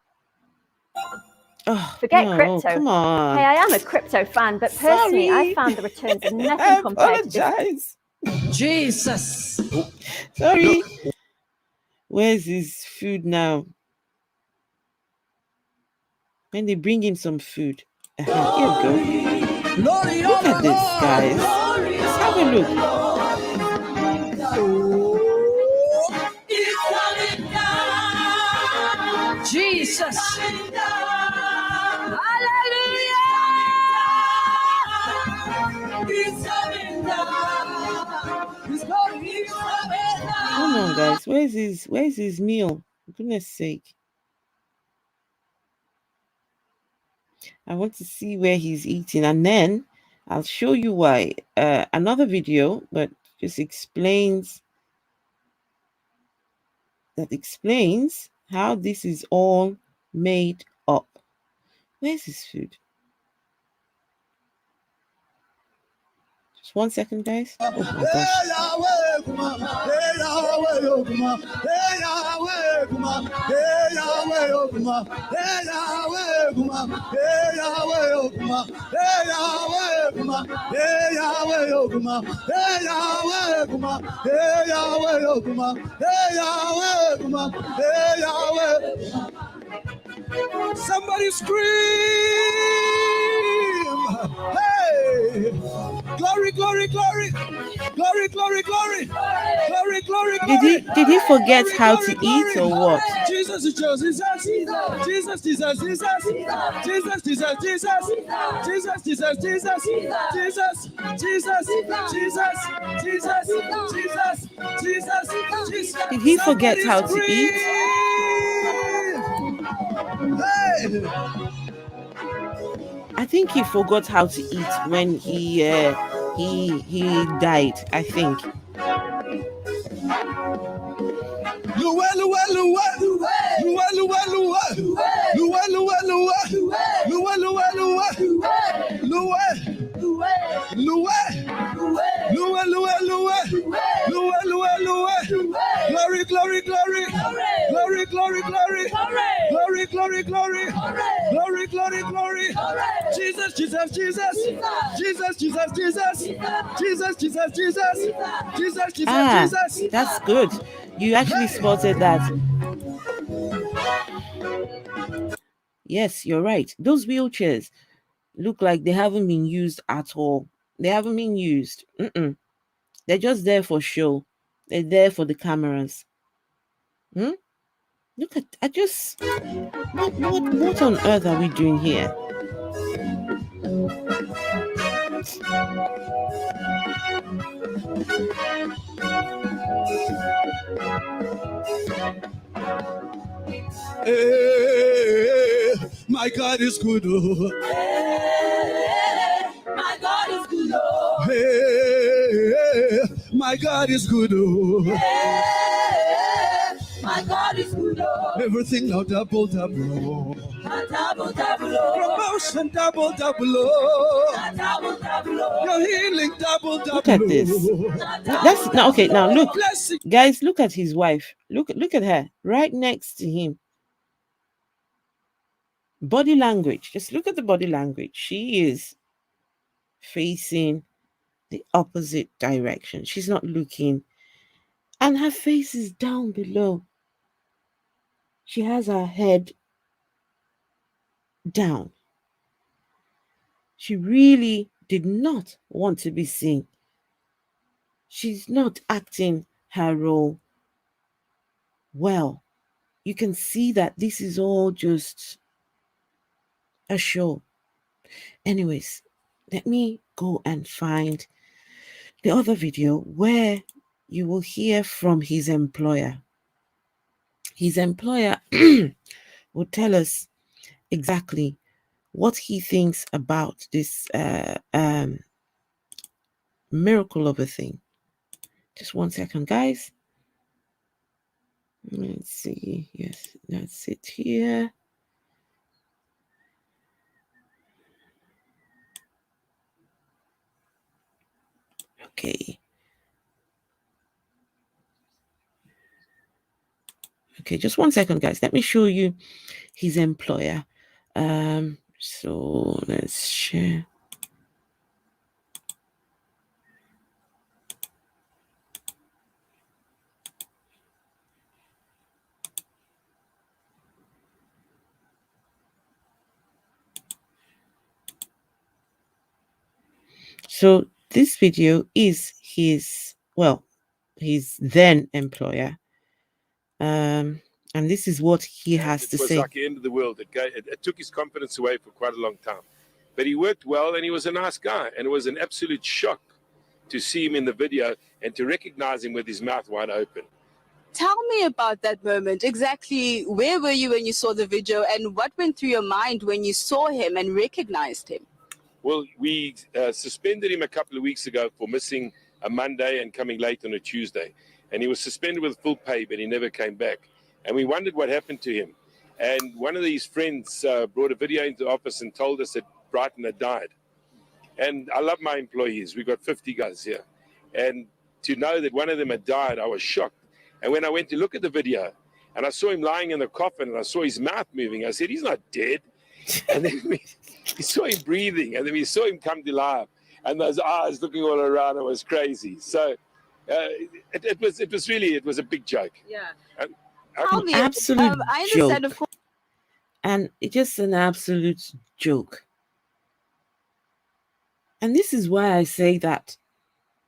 Oh, Forget no, crypto. come on. Hey, I am a crypto fan, but personally, Sorry. I found the returns are I nothing compared to this. apologize. Jesus. Sorry. Where's his food now? When they bring him some food. Here we go. Look at this, guys. Let's have a look. Jesus. Jesus. Come on, guys. Where's his meal? For goodness sake. I want to see where he's eating, and then I'll show you why. Another video, but just explains how this is all made up. Where's his food? Just 1 second, guys. Oh my gosh. Somebody scream! Hey! Glory, glory, glory! Glory, glory, glory! Glory, glory, glory! Did he forget how to eat or what? Jesus is Jesus, Jesus, Jesus, Jesus, Jesus, Jesus, Jesus, Jesus, Jesus, Jesus, Jesus, Jesus, Jesus, Jesus, Jesus, Jesus, Jesus. Did he forget how to eat? I think he forgot how to eat when he died, I think. Glory, glory, glory. Glory, glory, glory. Glory, glory, glory. Glory, glory, glory. Jesus, Jesus, Jesus. Jesus, Jesus, Jesus. Jesus, Jesus, Jesus. Jesus, Jesus, Jesus. That's good. You actually spotted that. Yes, you're right. Those wheelchairs look like they haven't been used at all. They haven't been used. They're just there for show. They're there for the cameras. Look at, what on earth are we doing here? Hey, my God is good. My God is good. Oh. Hey, my God is good. My God is good. Oh. Everything now double, double. Double, double. Oh. Promotion double, double. Oh. Double, double. Oh. Your healing double, double. Look at this. That's now okay. Now look, guys. Look at his wife. Look at her right next to him. Body language. Just look at the body language. She is facing the opposite direction. She's not looking, and her face is down below. She has her head down. She really did not want to be seen. She's not acting her role well. You can see that this is all just a show. Anyways, let me go and find the other video where you will hear from his employer. His employer will tell us exactly what he thinks about this miracle of a thing. Just 1 second, guys. Let's see. Yes, that's it here. Okay. Okay, just 1 second, guys. Let me show you his employer. So let's share. So this video is his then employer. And this is what he has to It was say. like the end of the world. It took his confidence away for quite a long time. But he worked well, and he was a nice guy. And it was an absolute shock to see him in the video and to recognize him with his mouth wide open. Tell me about that moment. Exactly where were you when you saw the video, and what went through your mind when you saw him and recognized him? Well, we suspended him a couple of weeks ago for missing a Monday and coming late on a Tuesday. And he was suspended with full pay, but he never came back. And we wondered what happened to him. And one of these friends brought a video into the office and told us that Brighton had died. And I love my employees. We've got 50 guys here. And to know that one of them had died, I was shocked. And when I went to look at the video and I saw him lying in the coffin and I saw his mouth moving, I said, he's not dead. And then we saw him breathing, and then we saw him come to life, and those eyes looking all around. It was crazy. So it was a big joke. Yeah. An absolute joke. And it's just an absolute joke. And this is why I say that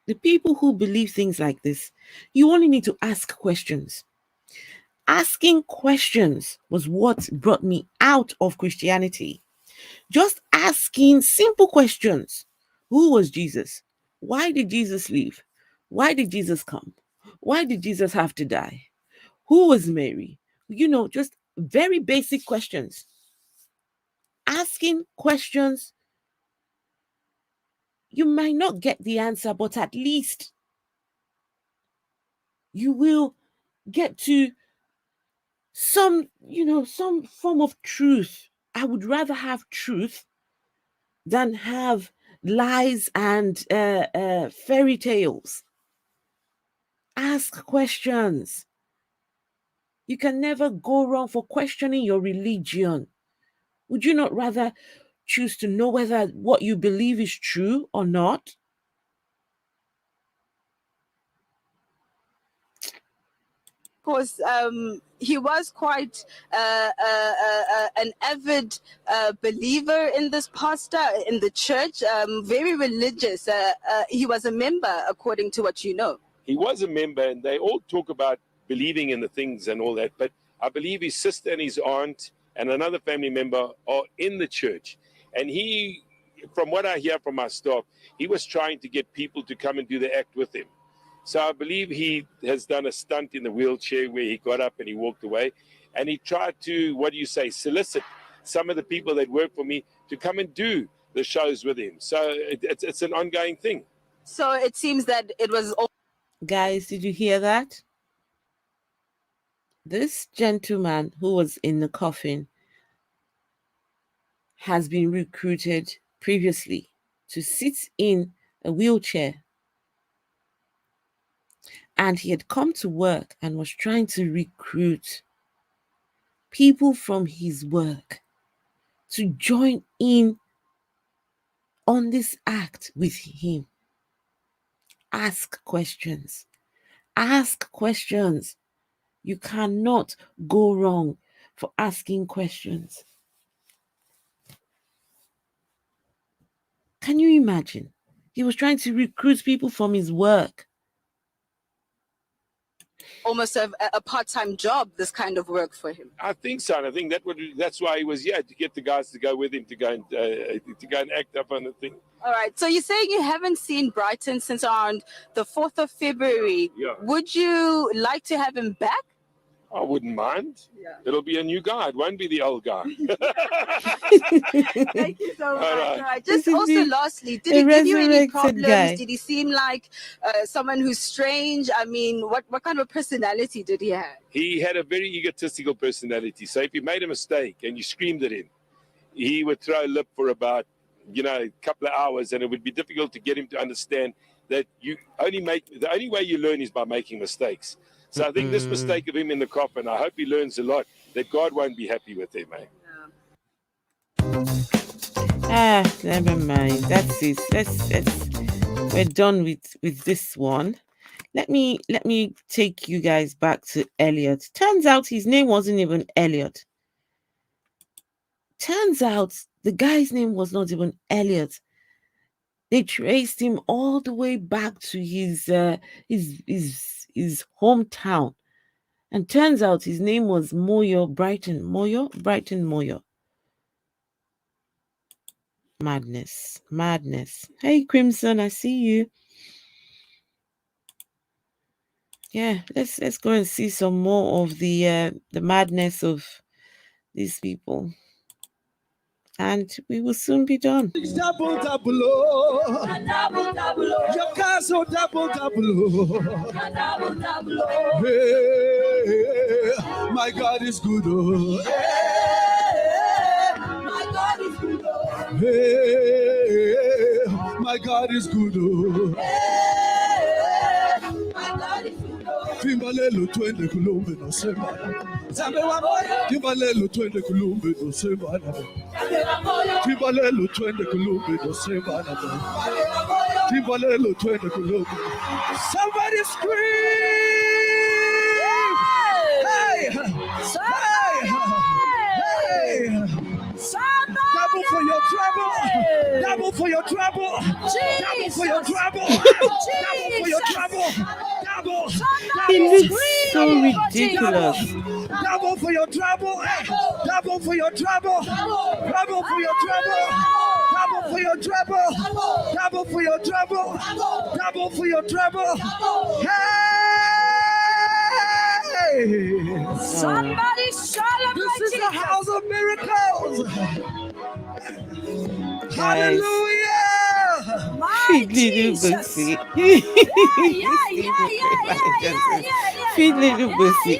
the people who believe things like this, you only need to ask questions. Asking questions was what brought me out of Christianity. Just asking simple questions. Who was Jesus? Why did Jesus leave? Why did Jesus come? Why did Jesus have to die? Who was Mary? Just very basic questions. Asking questions, you might not get the answer, but at least you will get to some form of truth. I would rather have truth than have lies and fairy tales. Ask questions. You can never go wrong for questioning your religion. Would you not rather choose to know whether what you believe is true or not? Course, he was quite an avid believer in this pastor, in the church, very religious. He was a member, according to what you know. He was a member, and they all talk about believing in the things and all that. But I believe his sister and his aunt and another family member are in the church. And he, from what I hear from my staff, he was trying to get people to come and do the act with him. So I believe he has done a stunt in the wheelchair where he got up and he walked away. And he tried to, solicit some of the people that work for me to come and do the shows with him. So it's an ongoing thing. So it seems that it was... Guys, did you hear that? This gentleman who was in the coffin has been recruited previously to sit in a wheelchair. And he had come to work and was trying to recruit people from his work to join in on this act with him. Ask questions. Ask questions. You cannot go wrong for asking questions. Can you imagine? He was trying to recruit people from his work. Almost a part-time job, this kind of work for him. I think so. And I think that's why he was here, to get the guys to go with him to go and act up on the thing. All right. So you're saying you haven't seen Brighton since around the 4th of February. Yeah. Would you like to have him back? I wouldn't mind. Yeah. It'll be a new guy. It won't be the old guy. Thank you so much. All right. Just also lastly, did he give you any problems? Guy. Did he seem like someone who's strange? I mean, what kind of personality did he have? He had a very egotistical personality. So if you made a mistake and you screamed at him, he would throw a lip for about, a couple of hours, and it would be difficult to get him to understand that the only way you learn is by making mistakes. So I think this mistake of him in the coffin, I hope he learns a lot, that God won't be happy with him, Never mind. That's it. We're done with this one. Let me take you guys back to Elliot. Turns out his name wasn't even Elliot. Turns out the guy's name was not even Elliot. They traced him all the way back to his hometown, And turns out his name was Moyo Brighton. Brighton Moyo. Madness. Hey, Crimson, I see you. Yeah, let's go and see some more of the madness of these people. And we will soon be done. Double, oh. Your car's so double, oh. Hey, my God is good, oh. My God is good, oh. Hey, my God is good, oh. My God is good, oh. Timbalelo 20 kulumbe no semana. Timbalelo 20 kulumbe no semana. Timbalelo 20 kulumbe no semana. Timbalelo 20 kulumbe. Somebody scream! Hey! Hey! Double for your trouble! Double for your trouble! Double for your trouble! Double for your trouble! Double! He looks so ridiculous. Double for your trouble! Double for your trouble! Double for your trouble! Double for your trouble! Double for your trouble! Double for your trouble! Hey! Somebody celebrate! This is the house of miracles! Guys. Hallelujah! My Jesus! Feed little pussy.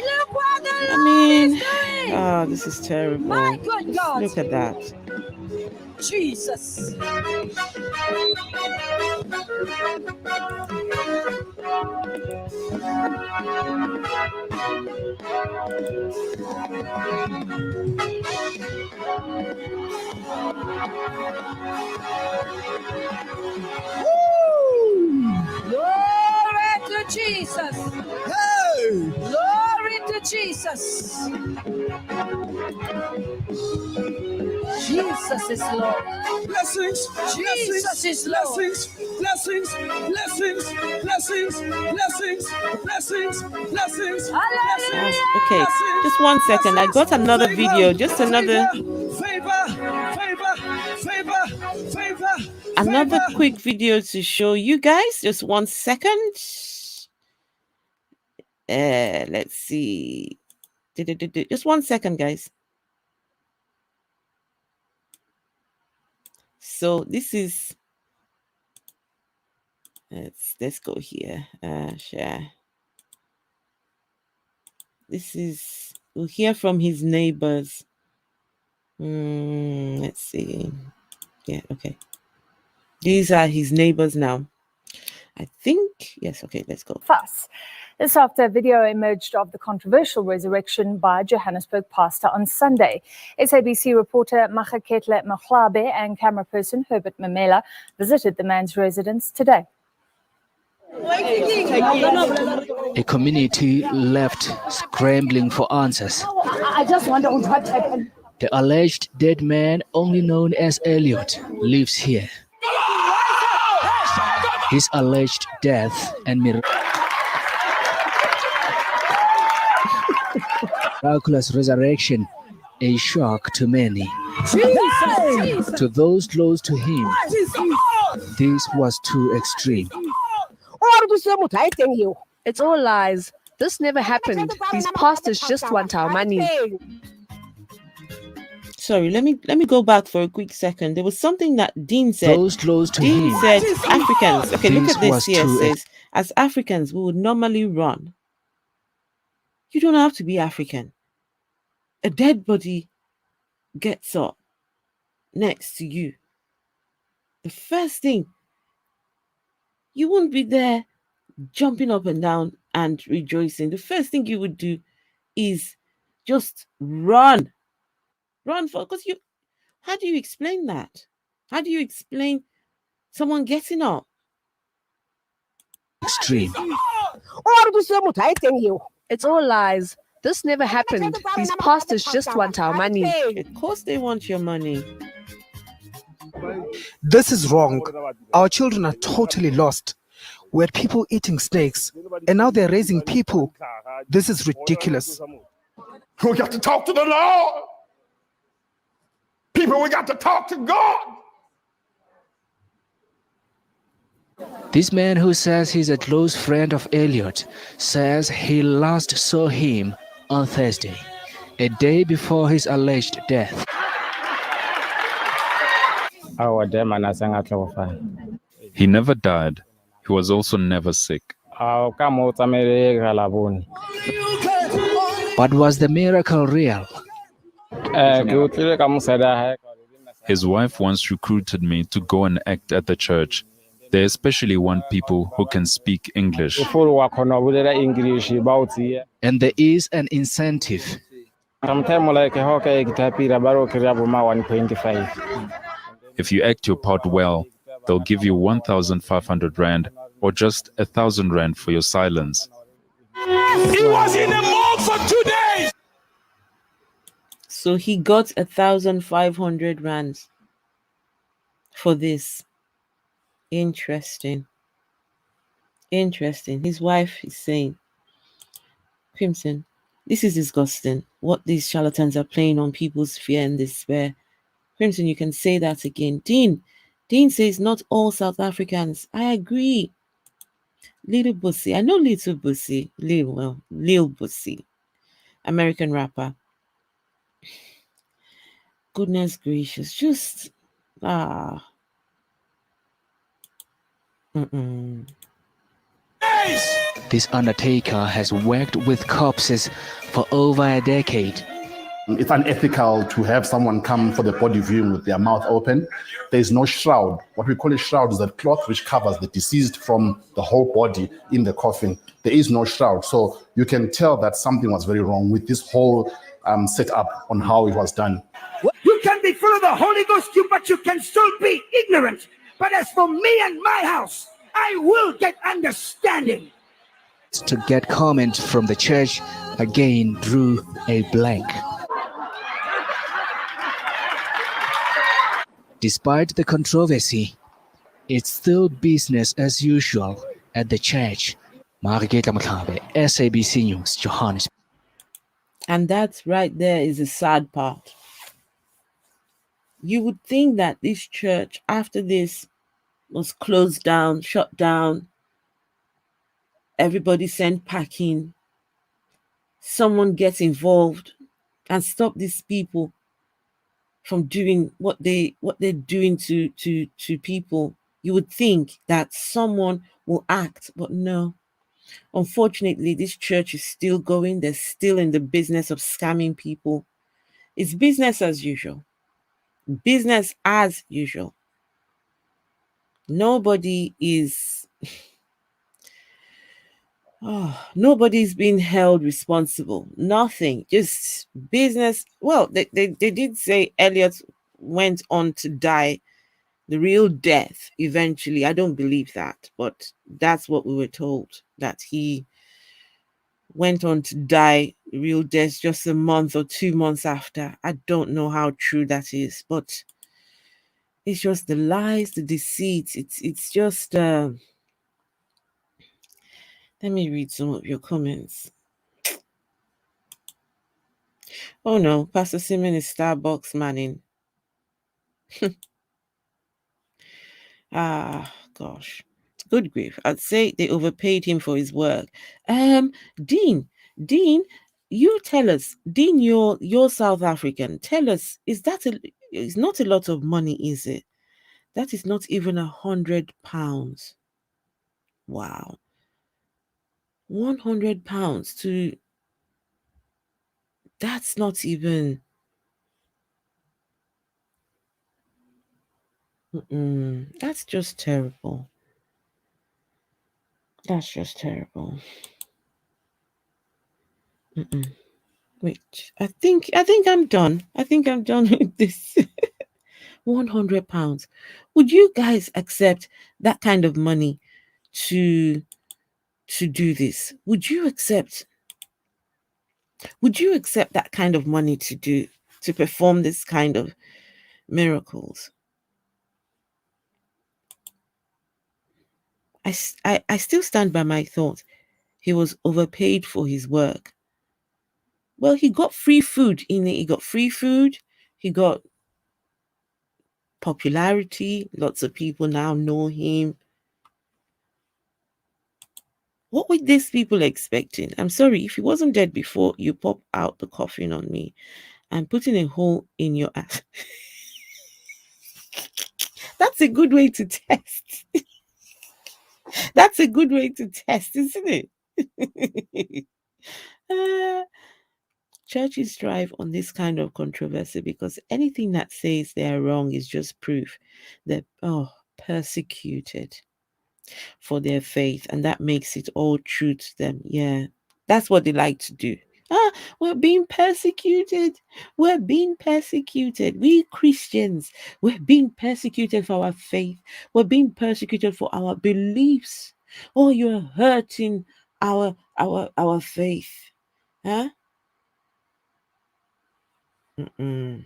Look what the I Lord mean, is doing! oh, this is terrible. My good God! Look at that. Jesus! Glory to Jesus! Hey! Glory to Jesus! Jesus is Lord. Blessings, Jesus is Lord. blessings. Okay, just 1 second. I got another video. Just another quick video to show you guys. Just 1 second. Let's see. Just 1 second, guys. So this is, let's go here. Share. This is, we'll hear from his neighbors. Let's see. Yeah, okay. These are his neighbors now. I think, yes, okay, let's go. Fuss. This after a video emerged of the controversial resurrection by Johannesburg pastor on Sunday. SABC reporter Machaketle Mchlabe and camera person Herbert Mamela visited the man's residence today. A community left scrambling for answers. I just wonder what happened. The alleged dead man, only known as Elliot, lives here. His alleged death and miraculous resurrection, a shock to many. Jesus. To those close to him, this was too extreme. It's all lies. This never happened. These pastors just want our money. Sorry, let me go back for a quick second. There was something that Dean said. Those close to Dean him. said Africans. Okay, look This at this was here. It too says, as Africans, we would normally run. You don't have to be African. A dead body gets up next to you. The first thing, you won't be there jumping up and down and rejoicing. The first thing you would do is just run. Run for, because you, how do you explain that? How do you explain someone getting up? Extreme. It's all lies. This never happened. These pastors just want our money. Of course they want your money. This is wrong. Our children are totally lost. were people eating snakes, and now they're raising people. This is ridiculous. We got to talk to the Lord. People, we got to talk to God. This man who says he's a close friend of Elliot says he last saw him on Thursday, a day before his alleged death. He never died. He was also never sick. But was the miracle real? His wife once recruited me to go and act at the church. They especially want people who can speak English. And there is an incentive. If you act your part well, they'll give you 1,500 rand or just 1,000 rand for your silence. He was in a morgue for 2 days. So he got 1,500 rands for this. Interesting. His wife is saying, Crimson, this is disgusting. What these charlatans are playing on people's fear and despair. Crimson, you can say that again. Dean says not all South Africans. I agree. Little Bussy. I know Little Bussy. Lil Bussy. American rapper. Goodness gracious. Just This undertaker has worked with corpses for over a decade. It's unethical to have someone come for the body viewing with their mouth open. There's no shroud. What we call a shroud is that cloth which covers the deceased from the whole body in the coffin. There is no shroud. So you can tell that something was very wrong with this whole setup on how it was done. You can be full of the Holy Ghost, but you can still be ignorant. But as for me and my house, I will get understanding. To get comment from the church again drew a blank. Despite the controversy, it's still business as usual at the church. Mariketa Motlabe, SABC News, Johannesburg. And that right there is the sad part. You would think that this church, after this, was closed down, shut down, everybody sent packing, someone gets involved and stop these people from doing what they're doing to people. You would think that someone will act, but no. Unfortunately, this church is still going. They're still in the business of scamming people. It's business as usual. Business as usual. Nobody is nobody's being held responsible. Nothing. Just business. Well, they did say Elliot went on to die the real death eventually. I don't believe that, but that's what we were told, that he went on to die the real death just a month or 2 months after. I don't know how true that is, but it's just the lies, the deceit. It's just let me read some of your comments. Oh no, Pastor Simon is Starbucks manning. Gosh. Good grief. I'd say they overpaid him for his work. Dean, you tell us. Dean, you're South African. Tell us, it's not a lot of money, is it? That is not even £100. Wow. £100 to, that's not even, that's just terrible. That's just terrible. Wait, I think I'm done. I think I'm done with this. £100. Would you guys accept that kind of money to do this? Would you accept that kind of money to perform this kind of miracles? I still stand by my thought. He was overpaid for his work. Well, he got free food in it. He got free food. He got popularity. Lots of people now know him. What were these people expecting? I'm sorry, if he wasn't dead before you pop out the coffin on me and putting a hole in your ass. That's a good way to test. That's a good way to test, isn't it? Churches thrive on this kind of controversy because anything that says they are wrong is just proof they're persecuted for their faith, and that makes it all true to them. Yeah, that's what they like to do. We're being persecuted. We're being persecuted. We Christians, we're being persecuted for our faith. We're being persecuted for our beliefs. Oh, you're hurting our faith. Huh? Mm-mm.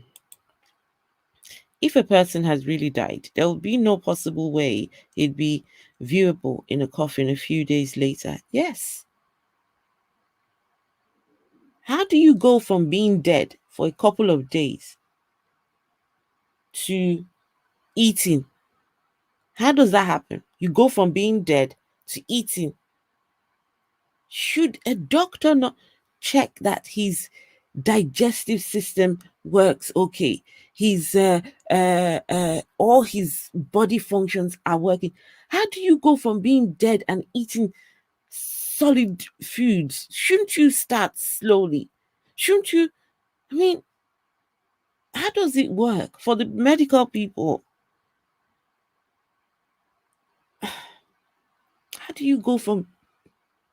If a person has really died, there will be no possible way he'd be viewable in a coffin a few days later. Yes. How do you go from being dead for a couple of days to eating? How does that happen? You go from being dead to eating. Should a doctor not check that his digestive system works okay? His all his body functions are working. How do you go from being dead and eating solid foods? Shouldn't you start slowly? Shouldn't you? I mean, how does it work for the medical people? How do you go from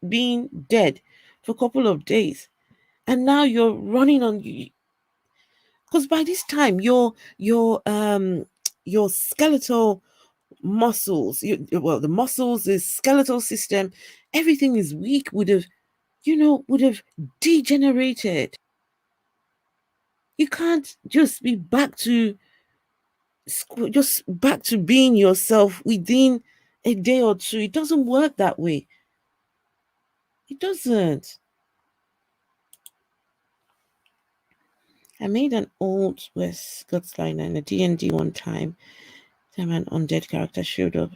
being dead for a couple of days and now you're running on? Because by this time your skeletal muscles, the muscles, the skeletal system, everything is weak, would have degenerated. You can't just be back to being yourself within a day or two. It doesn't work that way. It doesn't. I made an old West Scots liner in a D&D one time. Time an undead character showed up.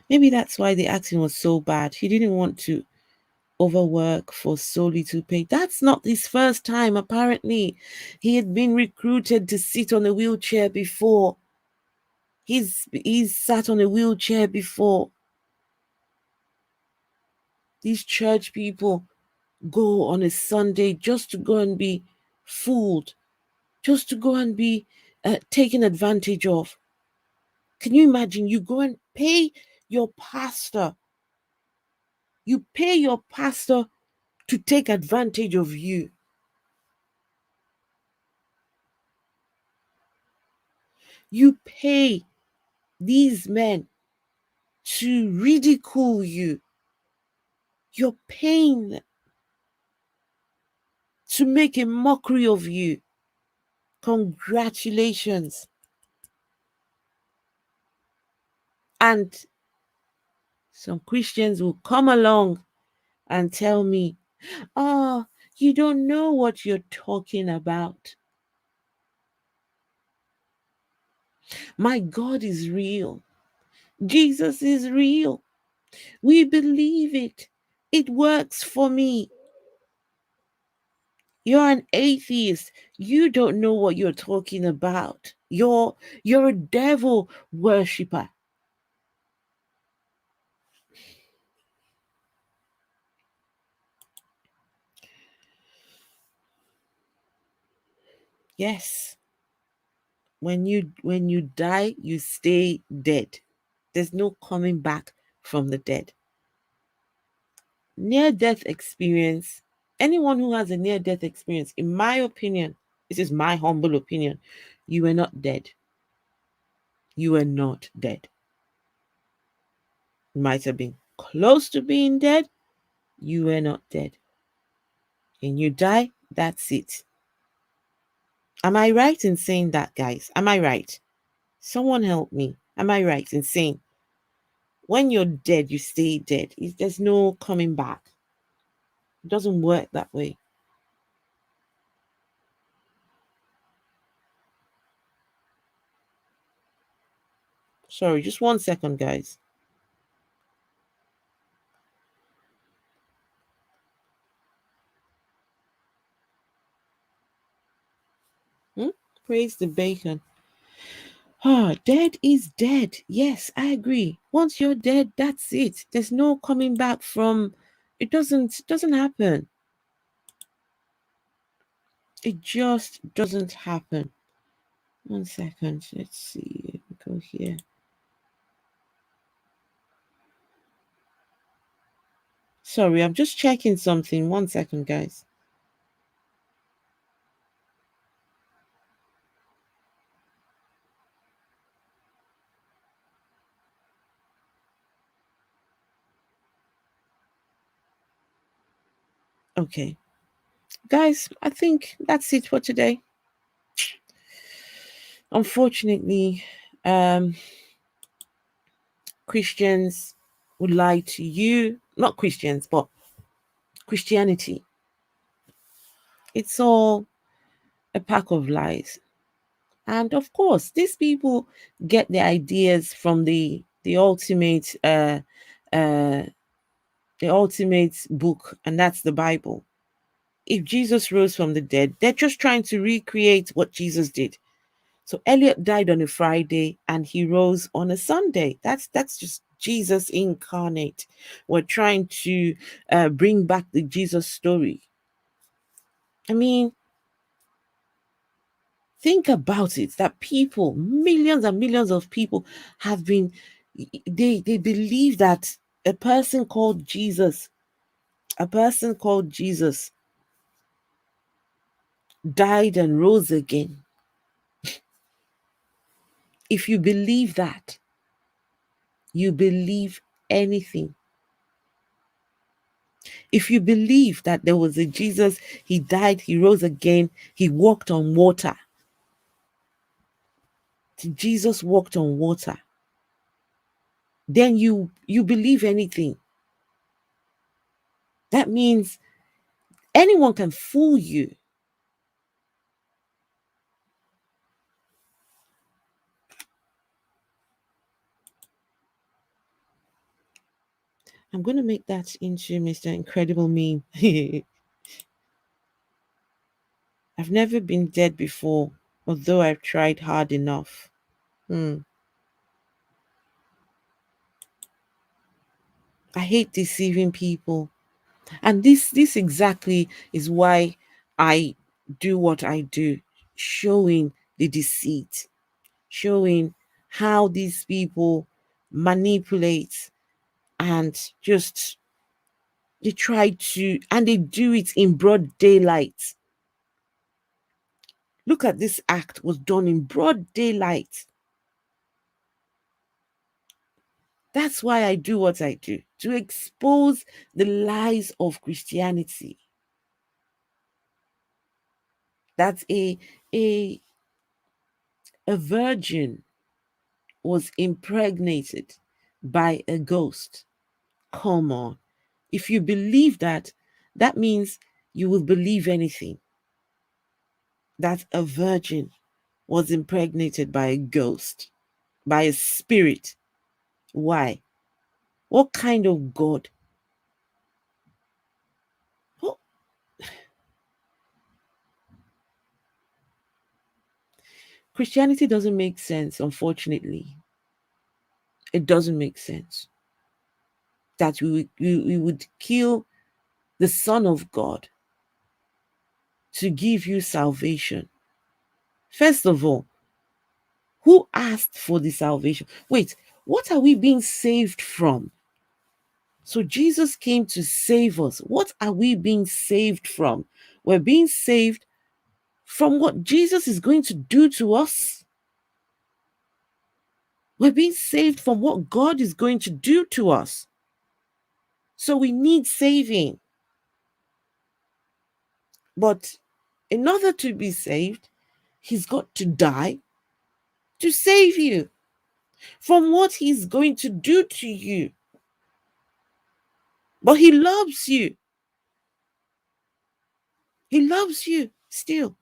Maybe that's why the acting was so bad. He didn't want to overwork for so little pay. That's not his first time, apparently. He had been recruited to sit on a wheelchair before. He's sat on a wheelchair before. These church people go on a Sunday just to go and be fooled, just to go and be taken advantage of. Can you imagine? You go and pay your pastor. You pay your pastor to take advantage of you. You pay these men to ridicule you. You're paying them to make a mockery of you. Congratulations. And some Christians will come along and tell me, oh, you don't know what you're talking about. My God is real. Jesus is real. We believe it. It works for me. You're an atheist. You don't know what you're talking about. You're a devil worshiper. Yes. When you die, you stay dead. There's no coming back from the dead. Near-death experience. Anyone who has a near-death experience, in my opinion, this is my humble opinion, you are not dead. You are not dead. You might have been close to being dead. You are not dead. And you die, that's it. Am I right in saying that, guys? Am I right? Someone help me. Am I right in saying when you're dead, you stay dead? There's no coming back. It doesn't work that way. Sorry, just 1 second, guys. Praise the bacon. Dead is dead. Yes, I agree. Once you're dead, that's it. There's no coming back from. It doesn't happen. It just doesn't happen. 1 second. Let's see. Go here. Sorry, I'm just checking something. 1 second, guys. Okay. Guys, I think that's it for today. Unfortunately, Christians would lie to you. Not Christians, but Christianity. It's all a pack of lies. And of course, these people get their ideas from the ultimate book, and that's the Bible. If Jesus rose from the dead, they're just trying to recreate what Jesus did. So Elliot died on a Friday and he rose on a Sunday. That's just Jesus incarnate. We're trying to bring back the Jesus story. I mean, think about it, that people, millions and millions of people have been, they believe that a person called Jesus died and rose again. If you believe that, you believe anything. If you believe that there was a Jesus, he died, he rose again, he walked on water. Jesus walked on water. Then you believe anything. That means anyone can fool you. I'm going to make that into Mr. Incredible Meme. I've never been dead before, although I've tried hard enough. I hate deceiving people. And this exactly is why I do what I do, showing the deceit, showing how these people manipulate and just they try to, and they do it in broad daylight. Look at this act was done in broad daylight. That's why I do what I do, to expose the lies of Christianity. That a virgin was impregnated by a ghost. Come on. If you believe that, that means you will believe anything. That a virgin was impregnated by a ghost, by a spirit. Why? What kind of God? Christianity doesn't make sense, unfortunately. It doesn't make sense that we would kill the Son of God to give you salvation. First of all, who asked for the salvation? Wait, what are we being saved from? So Jesus came to save us. What are we being saved from? We're being saved from what Jesus is going to do to us. We're being saved from what God is going to do to us. So we need saving. But in order to be saved, he's got to die. to save you from what he's going to do to you. But he loves you. He loves you still.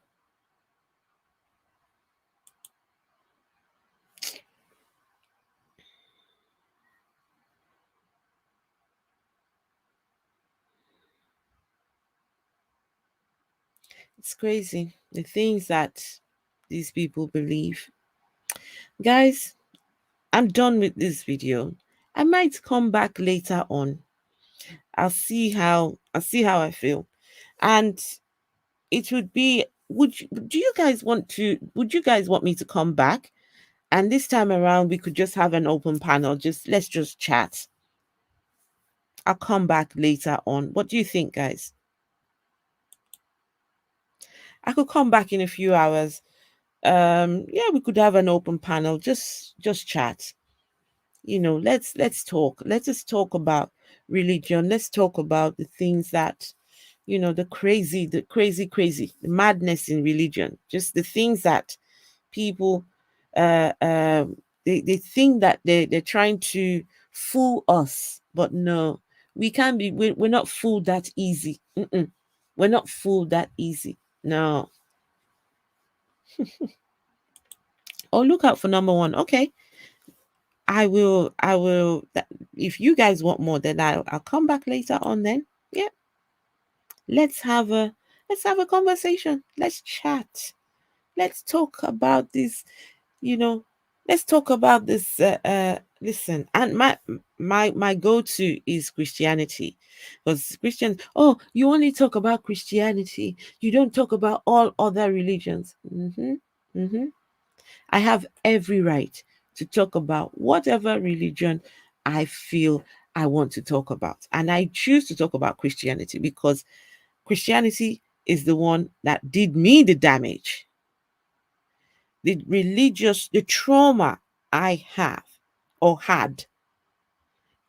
It's crazy, the things that these people believe. Guys, I'm done with this video. I might come back later on. I'll see how I feel. And it would be, would you guys want me to come back? And this time around we could just have an open panel. Let's just chat. I'll come back later on. What do you think, guys? I could come back in a few hours. Yeah, we could have an open panel. Just chat. Let's talk. Let us talk about religion. Let's talk about the things that, the crazy, the madness in religion. Just the things that people they think that they're trying to fool us, but no, we can't be. We're not fooled that easy. We're not fooled that easy. No. Oh, look out for number one. Okay. I will if you guys want more, then I'll come back later on then. Yeah. Let's have a conversation. Let's chat. Let's talk about this, let's talk about this listen. And my go-to is Christianity. Because Christians, oh, you only talk about Christianity. You don't talk about all other religions. I have every right to talk about whatever religion I feel I want to talk about. And I choose to talk about Christianity because Christianity is the one that did me the damage. The trauma I have or had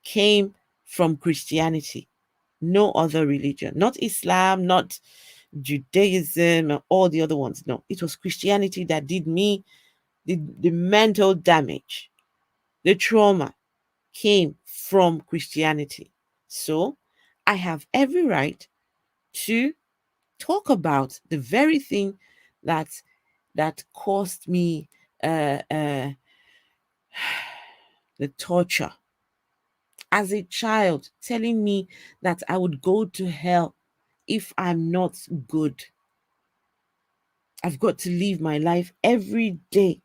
came from Christianity. No other religion, not Islam, not Judaism, and all the other ones. No, it was Christianity that did me the mental damage. The trauma came from Christianity. So I have every right to talk about the very thing that caused me the torture as a child, telling me that I would go to hell if I'm not good. I've got to live my life every day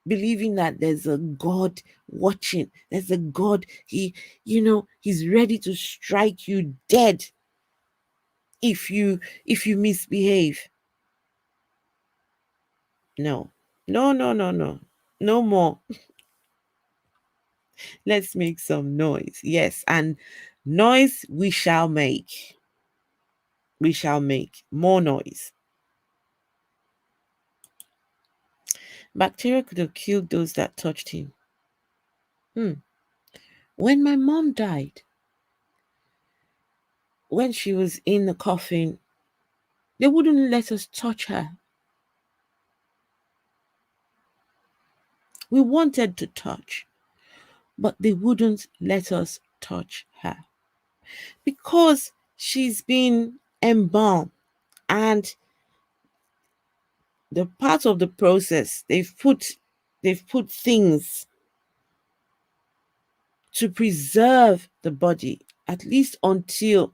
believing that there's a God watching. There's a God, he's ready to strike you dead if you misbehave. No. No more. Let's make some noise. Yes, and noise we shall make. We shall make more noise. Bacteria could have killed those that touched him. When my mom died, when she was in the coffin, they wouldn't let us touch her. We wanted to touch, but they wouldn't let us touch her because she's been embalmed, and the part of the process they've put things to preserve the body, at least until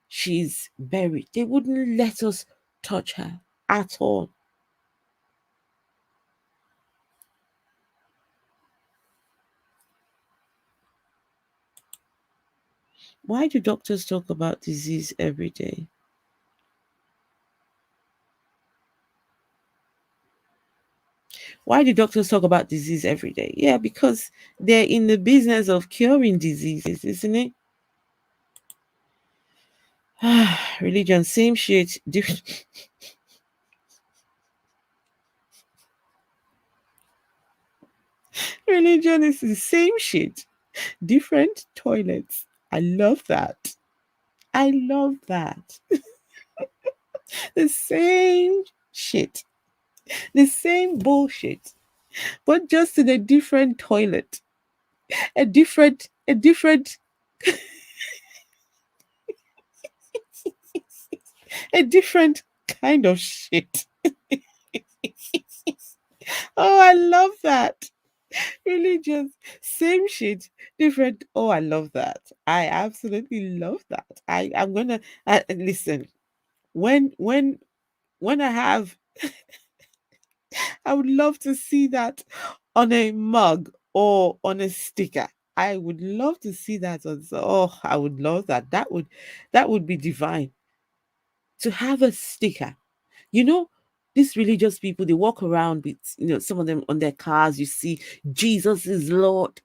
she's buried. They wouldn't let us touch her at all. Why do doctors talk about disease every day? Why do doctors talk about disease every day? Yeah, because they're in the business of curing diseases, isn't it? Religion, same shit, different. Religion is the same shit, different toilets. I love that. I love that. The same shit, The same bullshit, but just in a different toilet. A different a different kind of shit. Oh, I love that. Religious, same shit, different. Oh, I love that. I absolutely love that. I'm gonna listen. When I have, I would love to see that on a mug or on a sticker. I would love to see that on. Oh, I would love that. That would be divine. To have a sticker, you know, these religious people, they walk around with, some of them on their cars, you see, Jesus is Lord.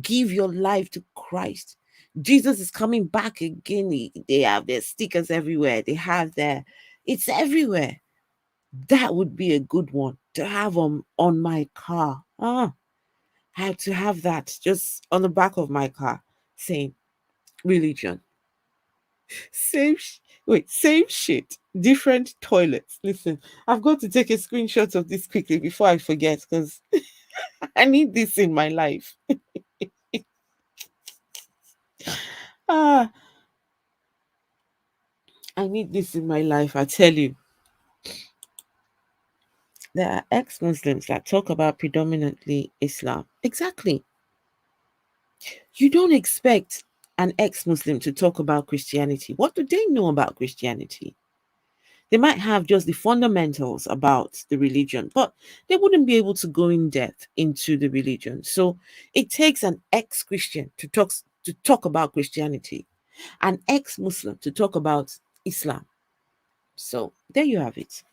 Give your life to Christ. Jesus is coming back again. They have their stickers everywhere. They have it's everywhere. That would be a good one to have on my car. I have to have that just on the back of my car saying religion. Same same shit, different toilets. Listen, I've got to take a screenshot of this quickly before I forget, because I need this in my life. ah, I need this in my life, I tell you. There are ex-Muslims that talk about predominantly Islam. Exactly. You don't expect an ex-Muslim to talk about Christianity. What do they know about Christianity? They might have just the fundamentals about the religion, but they wouldn't be able to go in depth into the religion. So it takes an ex-Christian to talk about Christianity, an ex-Muslim to talk about Islam. So there you have it.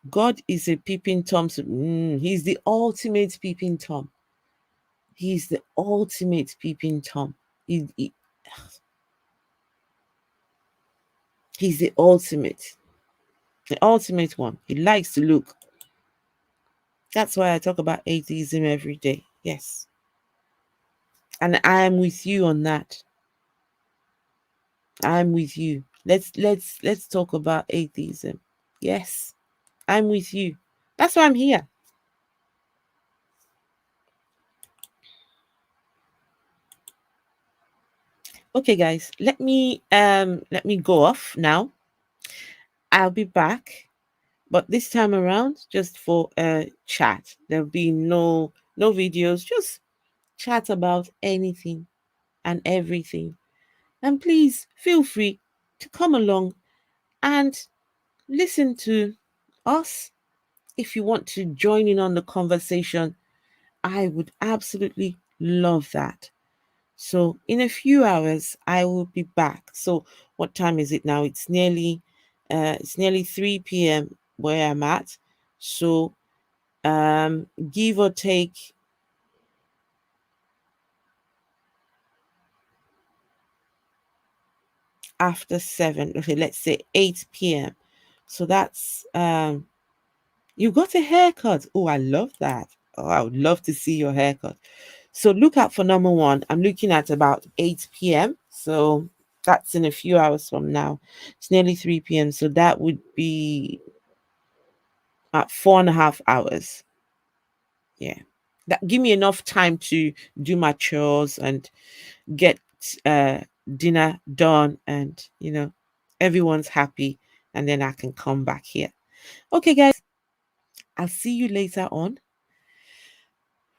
God is a peeping Tom. He's the ultimate peeping Tom. He's the ultimate peeping Tom. He's the ultimate one. He likes to look. That's why I talk about atheism every day. Yes. And I am with you on that. I'm with you. Let's talk about atheism. Yes. I'm with you. That's why I'm here. Okay, guys, let me go off now. I'll be back, but this time around just for a chat. There'll be no videos, just chat about anything and everything. And please feel free to come along and listen to us. If you want to join in on the conversation, I would absolutely love that. So in a few hours, I will be back. So what time is it now? It's nearly 3 p.m. where I'm at. So give or take after 7, okay, let's say 8 p.m. So that's you got a haircut. Oh, I love that. Oh, I would love to see your haircut. So look out for number 1. I'm looking at about 8 p.m. So that's in a few hours from now. It's nearly 3 p.m. So that would be at 4.5 hours. Yeah. That give me enough time to do my chores and get dinner done, and everyone's happy, and then I can come back here. Okay, guys, I'll see you later on.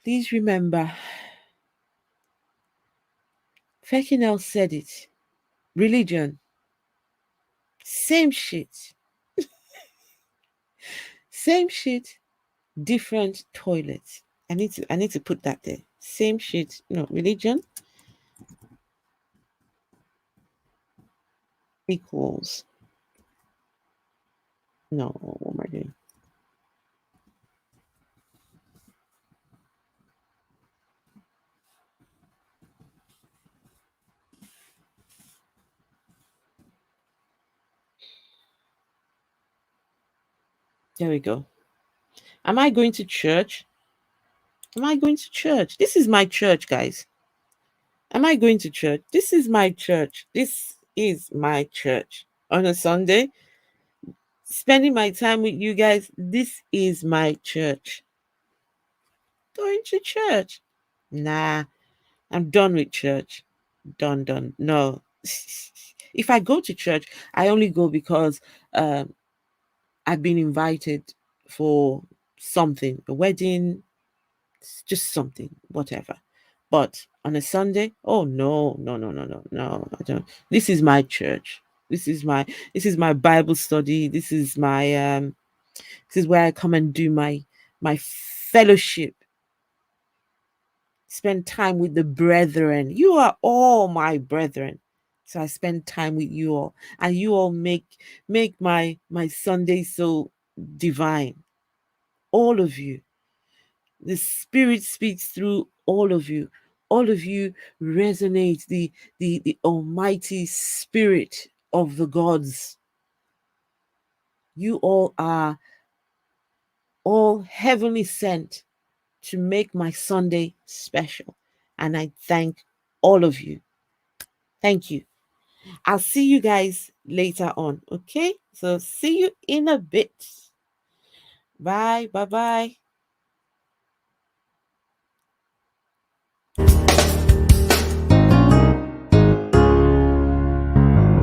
Please remember, Fekinel said it. Religion, same shit. Same shit, different toilets. I need to put that there. Same shit, religion equals. No, what am I doing? There we go. Am I going to church? Am I going to church? This is my church, guys. Am I going to church? This is my church. This is my church. On a Sunday, spending my time with you guys. This is my church. Going to church. Nah, I'm done with church. Done. No. If I go to church, I only go because I've been invited for something, a wedding, just something, whatever. But on a Sunday, oh no, I don't. This is my church. This is my Bible study. This is where I come and do my fellowship. Spend time with the brethren. You are all my brethren. So I spend time with you all, and you all make my Sunday so divine. All of you. The Spirit speaks through all of you. All of you resonate the almighty spirit of the gods. You all are all heavenly sent to make my Sunday special. And I thank all of you. Thank you. I'll see you guys later on. Okay? So see you in a bit. Bye. Bye.